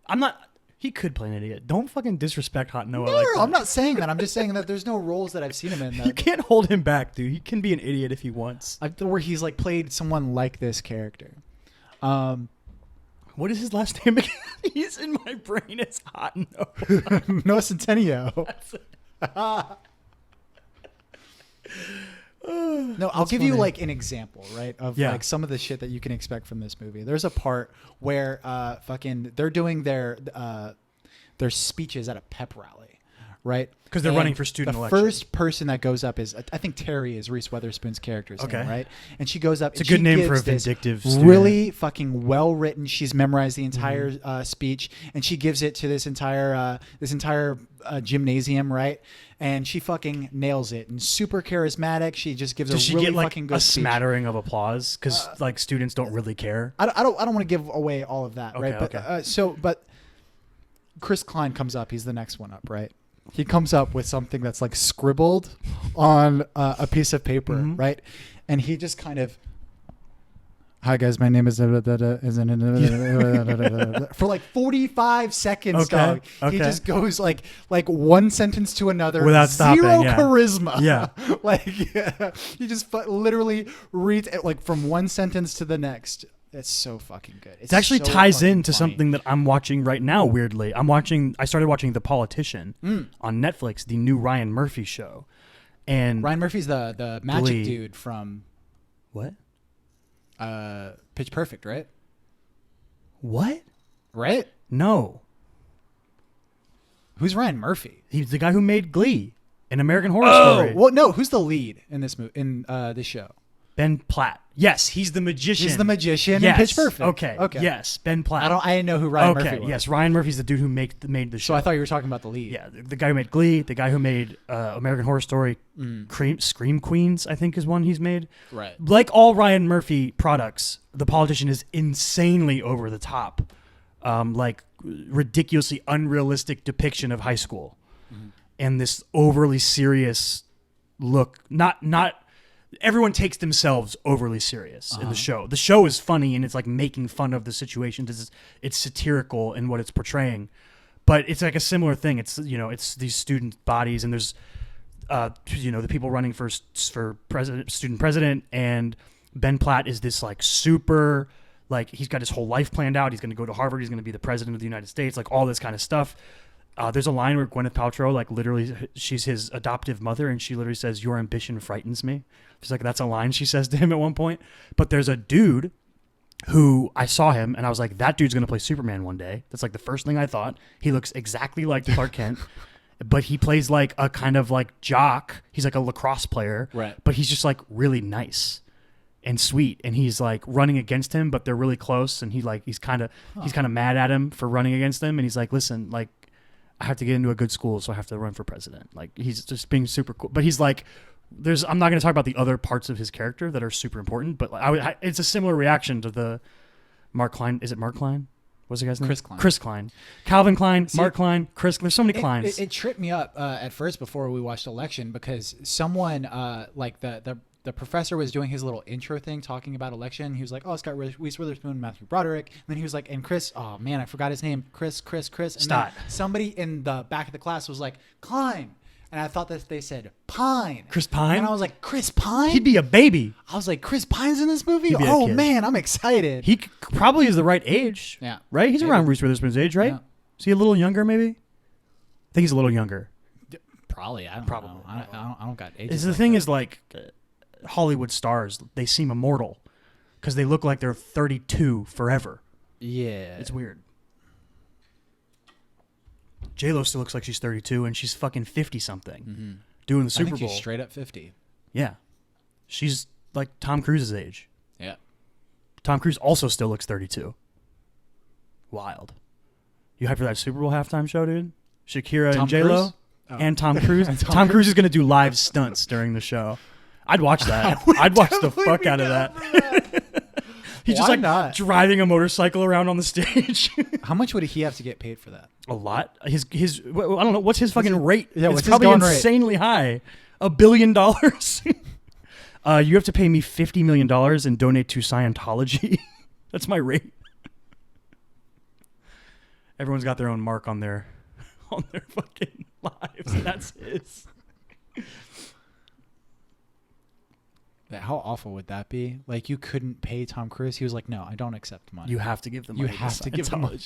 I'm not. He could play an idiot. Don't fucking disrespect hot Noah No, like that. I'm not saying that. I'm just saying that there's no roles that I've seen him in You that can't hold him back, dude. He can be an idiot if he wants. where he's like played someone like this character. What is his last name again? He's in my brain. It's hot Noah. Noah Centineo. No, I'll give you like an example, right, of like some of the shit that you can expect from this movie. There's a part where they're doing their speeches at a pep rally, right? Because they're running for student election. The first person that goes up is, I think Terry is Reese Witherspoon's character's name, right? And she goes up. It's a good name for a vindictive student. Really fucking well written. She's memorized the entire speech, and she gives it to this entire gymnasium, right? And she fucking nails it and super charismatic. She just gives Does a she really get like fucking good a speech. smattering of applause? Because like students don't really care. I don't want to give away all of that, right? But but Chris Klein comes up. He's the next one up, right? He comes up with something that's like scribbled on a piece of paper, right? And he just kind of, hi guys, my name is for like 45 seconds, dog. He just goes like one sentence to another without stopping. Zero charisma. Yeah. Like he just literally reads it like from one sentence to the next. It's so fucking good. It actually so ties into funny. something that I'm watching right now, weirdly. I started watching The Politician on Netflix, the new Ryan Murphy show. And Ryan Murphy's the magic Glee. dude from What? Pitch Perfect, right? What? Right? No. Who's Ryan Murphy? He's the guy who made Glee, an American Horror Story. Well, no. Who's the lead in this this show? Ben Platt. Yes, he's the magician. He's the magician yes. in Pitch Perfect. Okay. Yes, Ben Platt. I didn't know who Ryan Murphy was. Yes, Ryan Murphy's the dude who made the show. So I thought you were talking about the lead. Yeah, the guy who made Glee, the guy who made American Horror Story, Scream Queens, I think is one he's made. Right. Like all Ryan Murphy products, The Politician is insanely over the top, like ridiculously unrealistic depiction of high school, and this overly serious look. Not everyone takes themselves overly serious in the show. The show is funny and it's like making fun of the situation. It's satirical in what it's portraying, but it's like a similar thing. It's it's these student bodies and there's the people running for student president, and Ben Platt is this like super like he's got his whole life planned out. He's going to go to Harvard. He's going to be the president of the United States. Like all this kind of stuff. There's a line where Gwyneth Paltrow, like literally, she's his adoptive mother, and she literally says, "Your ambition frightens me." She's like, that's a line she says to him at one point. But there's a dude who I saw him, and I was like, that dude's gonna play Superman one day. That's like the first thing I thought. He looks exactly like Clark Kent, but he plays like a kind of like jock. He's like a lacrosse player, right? But he's just like really nice and sweet, and he's like running against him, but they're really close, and he's kind of mad at him for running against him, and he's like, listen, like, I have to get into a good school, so I have to run for president. Like, he's just being super cool. But he's like, I'm not going to talk about the other parts of his character that are super important, but it's a similar reaction to the Mark Klein. Is it Mark Klein? What's the guy's name? Chris Klein. Chris Klein. Calvin Klein, Mark Klein, Chris. There's so many Kleins. It tripped me up at first before we watched Election because someone like the professor was doing his little intro thing talking about election. He was like, oh, it's got Reese Witherspoon, Matthew Broderick. And then he was like, and Chris, oh man, I forgot his name. Chris. And Stott. then somebody in the back of the class was like, Klein. and I thought that they said Pine. Chris Pine? And I was like, Chris Pine? He'd be a baby. I was like, Chris Pine's in this movie? He'd be a Oh, kid. man, I'm excited. He probably is the right age. Yeah. Right? He's Maybe. around Reese Witherspoon's age, right? Yeah. Is he a little younger, maybe? I think he's a little younger. Probably. I don't know. I don't got ages. The thing is, like, Hollywood stars, they seem immortal because they look like they're 32 forever. Yeah. It's weird. J-Lo still looks like she's 32, and she's fucking 50-something. Mm-hmm. Doing the Super I think Bowl. she's straight up 50. Yeah. She's like Tom Cruise's age. Yeah. Tom Cruise also still looks 32. Wild. You hyped for that Super Bowl halftime show, dude? Shakira Tom and J-Lo Cruise? Oh. and Tom Cruise. Tom Cruise is going to do live stunts during the show. I'd watch that. I'd watch the fuck out of that. He's just Why like not? driving a motorcycle around on the stage. How much would he have to get paid for that? A lot. His I don't know, what's his fucking rate? Yeah, it's what's his probably going rate? insanely high. $1 billion. You have to pay me $50 million and donate to Scientology. That's my rate. Everyone's got their own mark on their fucking lives. And that's his. How awful would that be? Like, you couldn't pay Tom Cruise. He was like, "No, I don't accept money." You have to give them You money. have to give them money.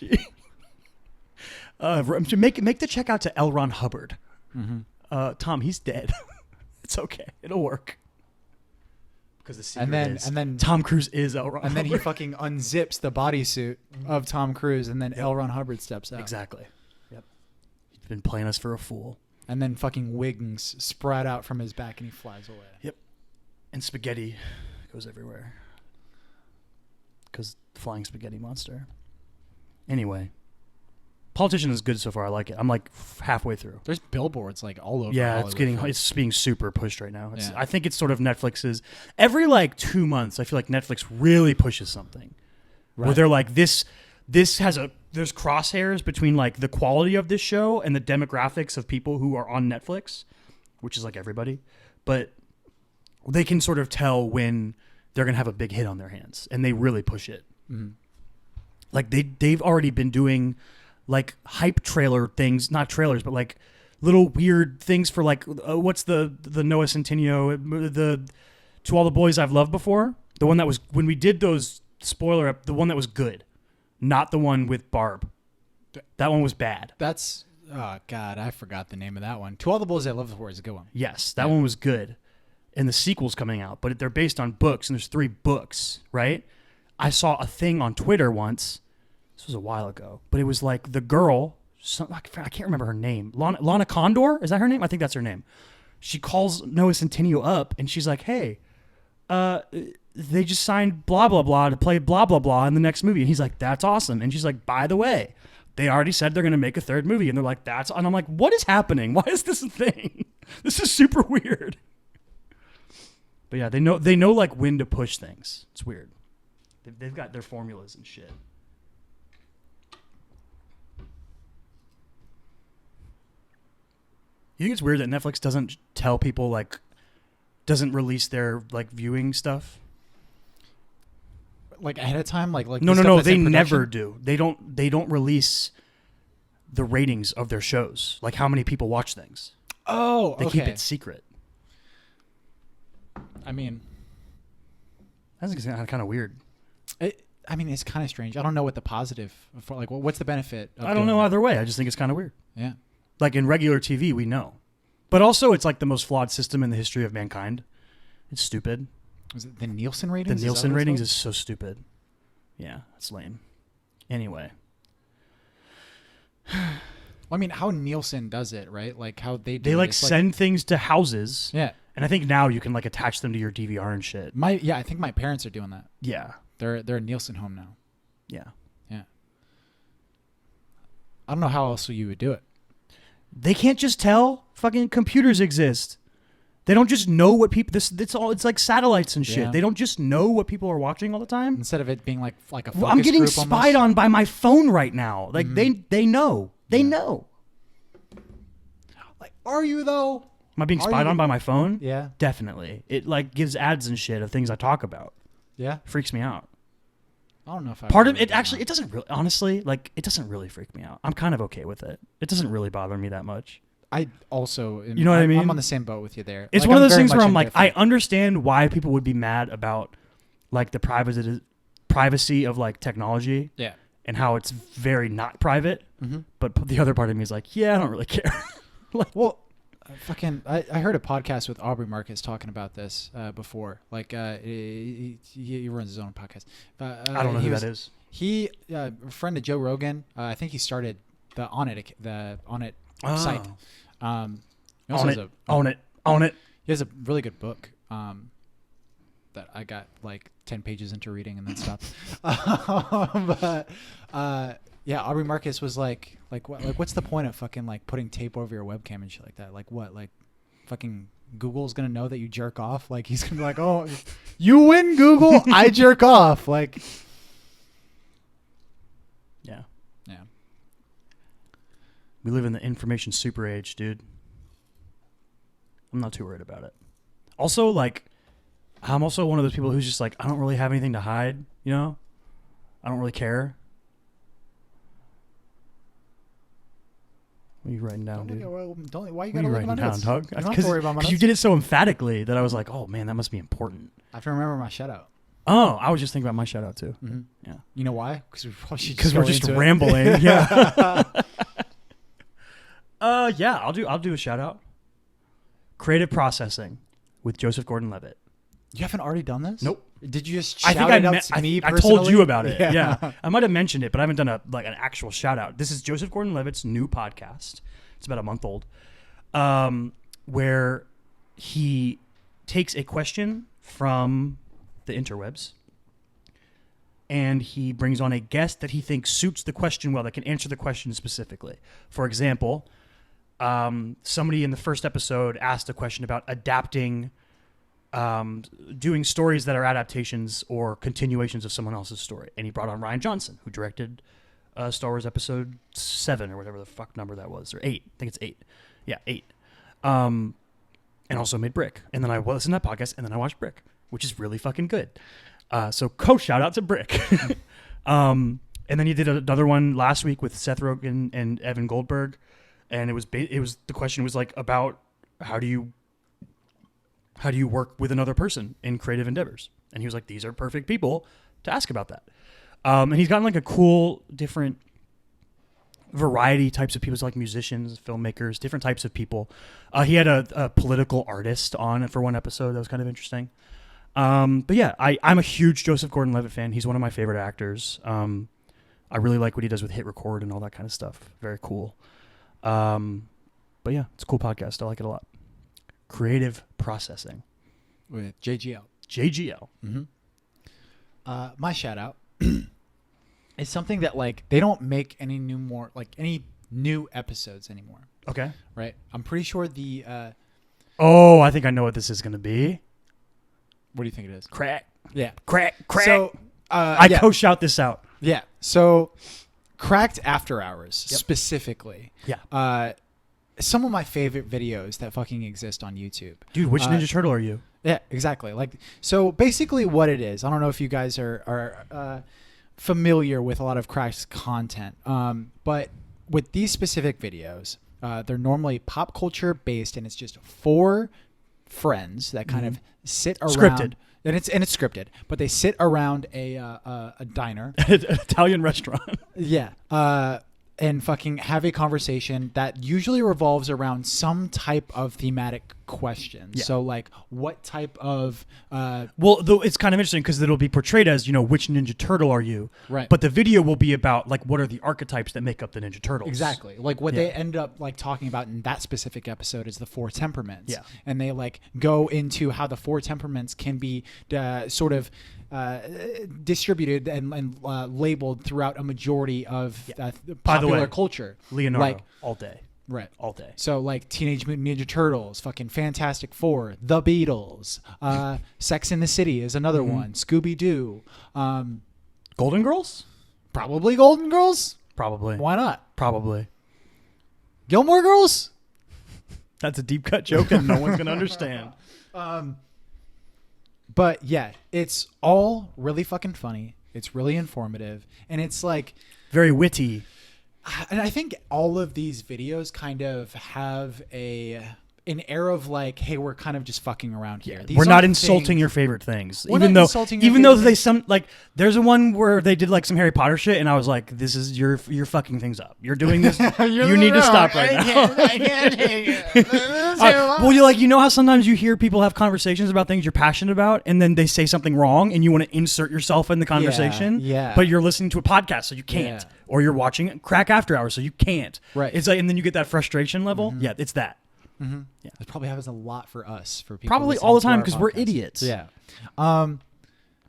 Make the check out to L. Ron Hubbard. Mm-hmm. Tom, he's dead. It's okay. It'll work. Because the secret and then Tom Cruise is L. Ron and then he Hubbard. fucking unzips the bodysuit of Tom Cruise, and then L. Ron Hubbard steps out. Exactly. Yep. He's been playing us for a fool. And then fucking wings sprout out from his back, and he flies away. Yep. And spaghetti goes everywhere. Because the flying spaghetti monster. Anyway. Politician is good so far. I like it. I'm like halfway through. There's billboards like all over. Yeah, Hollywood. it's being super pushed right now. Yeah. I think it's sort of Netflix's every like 2 months. I feel like Netflix really pushes something where they're like this has there's crosshairs between like the quality of this show and the demographics of people who are on Netflix, which is like everybody, but they can sort of tell when they're gonna have a big hit on their hands, and they really push it. Mm-hmm. Like they've already been doing like hype trailer things, not trailers, but like little weird things for like what's the Noah Centineo, the To All the Boys I've Loved Before, the one that was when we did those spoiler, the one that was good, not the one with Barb. That one was bad. That's oh god, I forgot the name of that one. To All the Boys I Love Before is a good one. Yes, that one was good, and the sequel's coming out, but they're based on books, and there's 3 books, right? I saw a thing on Twitter once. This was a while ago, but it was like the girl, I can't remember her name. Lana Condor? Is that her name? I think that's her name. She calls Noah Centineo up, and she's like, hey, they just signed blah, blah, blah to play blah, blah, blah in the next movie. And he's like, that's awesome. And she's like, by the way, they already said they're going to make a 3rd movie. And they're like, and I'm like, what is happening? Why is this a thing? This is super weird. But yeah, they know like when to push things. It's weird. They've got their formulas and shit. You think it's weird that Netflix doesn't tell people, like, doesn't release their like viewing stuff? Like ahead of time, like No, the stuff that's they in never production? do. They don't release the ratings of their shows, like how many people watch things. Oh, They okay. keep it secret. I mean, I think it's kind of weird. it's kind of strange. I don't know what the positive for like. What's the benefit? Of I don't know doing either way. I just think it's kind of weird. that? Yeah. Like in regular TV, we know, but also it's like the most flawed system in the history of mankind. It's stupid. Was it the Nielsen ratings? The Nielsen ratings is so stupid. Yeah, it's lame. Anyway. Well, I mean, how Nielsen does it, right? Like how they do They it. like It's send things to houses. Yeah. And I think now you can like attach them to your DVR and shit. I think my parents are doing that. Yeah. They're a Nielsen home now. Yeah. Yeah. I don't know how else you would do it. They can't just tell fucking computers exist. They don't just know what people it's like satellites and shit. Yeah. They don't just know what people are watching all the time. Instead of it being like a focus Well, I'm getting group spied almost. on by my phone right now. Like they know. They know. Like, are you though? Am I being Are spied you- on by my phone? Yeah. Definitely. It like gives ads and shit of things I talk about. Yeah. Freaks me out. I don't know if I Part of really it do actually, that. it doesn't really, honestly, like, it doesn't really freak me out. I'm kind of okay with it. It doesn't really bother me that much. I also, You know what I mean? I'm on the same boat with you there. It's like, one of I'm those very things where much I'm like, I indifferent. understand why people would be mad about like the privacy of like technology Yeah. and how it's very not private. Mm-hmm. But the other part of me is like, yeah, I don't really care. Well, I heard a podcast with Aubrey Marcus talking about this before. Like, he runs his own podcast. I don't know who that is. He, a friend of Joe Rogan. I think he started the On It site. He also has Own it. He has a really good book that I got like 10 pages into reading and then stopped. But yeah, Aubrey Marcus was like what's the point of fucking like putting tape over your webcam and shit like that? Like what? Like fucking Google's gonna know that you jerk off? Like he's gonna be like, oh, you win, Google. I jerk off. Like, Yeah. yeah. We live in the information super age, dude. I'm not too worried about it. Also, like, I'm also one of those people who's just like, I don't really have anything to hide, you know? I don't really care. What are you writing down, dude? Why you What are gotta you look at my writing down, notes? dog? You don't have to worry about my Because you notes. did it so emphatically that I was like, oh, man, that must be important. I have to remember my shout out. Oh, I was just thinking about my shout out, too. Mm-hmm. Yeah. You know why? Because We're just rambling. Yeah. Yeah, I'll do a shout out. Creative processing with Joseph Gordon-Levitt. You haven't already done this? Nope. Did you just I shout think it out to me I personally? told you about it. Yeah. Yeah. I might have mentioned it, but I haven't done an actual shout out. This is Joseph Gordon-Levitt's new podcast. It's about a month old, where he takes a question from the interwebs and he brings on a guest that he thinks suits the question well, that can answer the question specifically. For example, somebody in the first episode asked a question about adapting, doing stories that are adaptations or continuations of someone else's story. And he brought on Rian Johnson, who directed Star Wars Episode 7 or whatever the fuck number that was, or 8. I think it's 8. Yeah, 8. And also made Brick. And then I listened to that podcast, and then I watched Brick, which is really fucking good. So shout out to Brick. And then he did another one last week with Seth Rogen and Evan Goldberg. And it was the question was like about how do you work with another person in creative endeavors? And he was like, these are perfect people to ask about that. And he's gotten like a cool, different variety types of people, like musicians, filmmakers, different types of people. He had a political artist on it for one episode. That was kind of interesting. But yeah, I'm a huge Joseph Gordon-Levitt fan. He's one of my favorite actors. I really like what he does with Hit Record and all that kind of stuff. Very cool. But yeah, it's a cool podcast. I like it a lot. Creative processing With JGL. JGL. Mm-hmm. My shout out is something that like they don't make any new episodes anymore. Okay. Right. I'm pretty sure the. Oh, I think I know what this is going to be. What do you think it is? Crack. Yeah. Crack. So I co-shout this out. Yeah. So, Cracked After Hours specifically. Yeah. Some of my favorite videos that fucking exist on YouTube. Dude, which Ninja Turtle are you? Yeah, exactly. Like, so basically what it is, I don't know if you guys are familiar with a lot of Cracked content, but with these specific videos, they're normally pop culture based, and it's just 4 friends that kind of sit around. Scripted. And it's scripted, but they sit around a diner. An Italian restaurant. Yeah. And fucking have a conversation that usually revolves around some type of thematic question. Yeah. So, like, what type of... Well, though it's kind of interesting because it'll be portrayed as, which Ninja Turtle are you? Right. But the video will be about, like, what are the archetypes that make up the Ninja Turtles? Exactly. Like, what they end up, like, talking about in that specific episode is the 4 temperaments. Yeah. And they, like, go into how the 4 temperaments can be sort of... distributed and labeled throughout a majority of popular culture. Leonardo, like, all day. Right. All day. So, like, Teenage Mutant Ninja Turtles, fucking Fantastic Four, The Beatles, Sex in the City is another one, Scooby-Doo. Golden Girls? Probably Golden Girls? Probably. Why not? Probably. Gilmore Girls? That's a deep cut joke that no one's going to understand. But yeah, it's all really fucking funny. It's really informative. And it's like... Very witty. And I think all of these videos kind of have an air of like, hey, we're kind of just fucking around here. We're not insulting your favorite things. We're even not though insulting your even though favorite they like there's a one where they did like some Harry Potter shit and I was like, this is you're fucking things up. You're doing this. You need to stop right now. I can't Well, you like, you know how sometimes you hear people have conversations about things you're passionate about and then they say something wrong and you want to insert yourself in the conversation. Yeah. But you're listening to a podcast so you can't. Yeah. Or you're watching Crack After Hours so you can't. Right. It's like, and then you get that frustration level. Yeah, it's that. Mm-hmm. Yeah, it probably happens a lot for us, for people. Probably listening all the to time our because we're podcast. idiots. Yeah.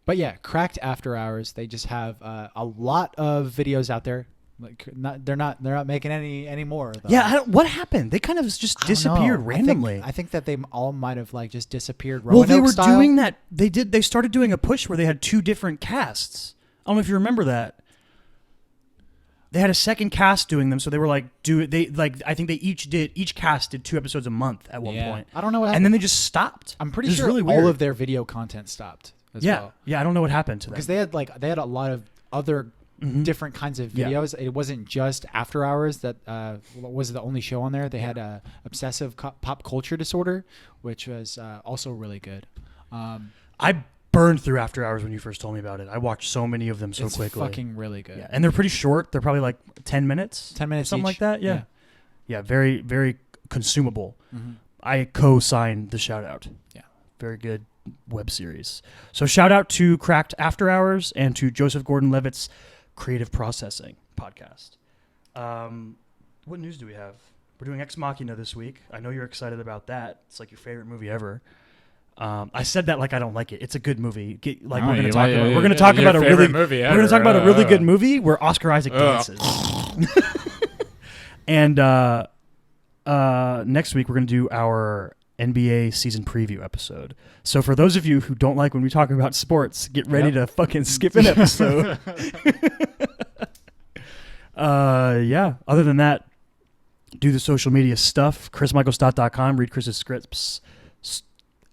But yeah, Cracked After Hours. They just have a lot of videos out there. Like, they're not making any more. Though. Yeah, what happened? They kind of just I don't disappeared know. randomly. I think that they all might have like just disappeared. Well, they Roanoke were style. doing that. They started doing a push where they had 2 different casts. I don't know if you remember that. They had a second cast doing them, so they were like, I think they each cast did 2 episodes a month at one point. I don't know what happened. And then they just stopped. I'm pretty It was sure really all weird. of their video content stopped as well. Yeah, I don't know what happened to them. Because they had a lot of other different kinds of videos. It wasn't just After Hours that was the only show on there. They had Obsessive Pop Culture Disorder, which was also really good. I burned through After Hours when you first told me about it. I watched so many of them so it's quickly. Fucking really good. Yeah, and they're pretty short. They're probably like 10 minutes. 10 minutes something each. like that. Yeah, very, very consumable. Mm-hmm. I co-signed the shout out. Yeah. Very good web series. So shout out to Cracked After Hours and to Joseph Gordon-Levitt's Creative Processing podcast. What news do we have? We're doing Ex Machina this week. I know you're excited about that. It's like your favorite movie ever. I said that like I don't like it. It's a good movie. We're going to talk about. We're going to talk about a really. Movie we're going to talk about a really good movie where Oscar Isaac dances. And next week we're going to do our NBA season preview episode. So for those of you who don't like when we talk about sports, get ready to fucking skip an episode. Yeah. Other than that, do the social media stuff. ChrisMichaelStott.com. Read Chris's scripts.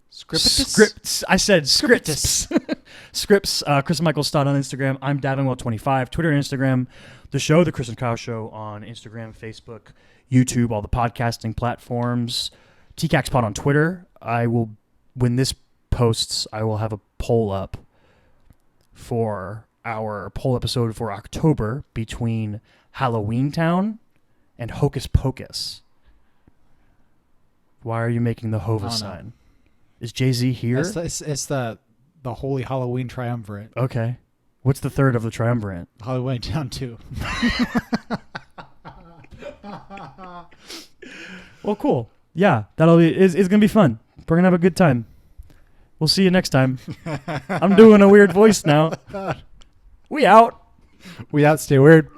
Scripts. I said scripts. Scripts. Chris Michael Stott on Instagram. I'm Davinwell25. Twitter and Instagram. The show, The Chris and Kyle Show on Instagram, Facebook, YouTube, all the podcasting platforms. tcaks pod on Twitter. When this posts, I will have a poll up for our poll episode for October between Halloween Town and Hocus Pocus. Why are you making the Hova sign? Is Jay-Z here? It's the Holy Halloween Triumvirate. Okay. What's the third of the triumvirate? Halloween Town 2. Well, cool. Yeah, it's going to be fun. We're going to have a good time. We'll see you next time. I'm doing a weird voice now. We out. We out. Stay weird.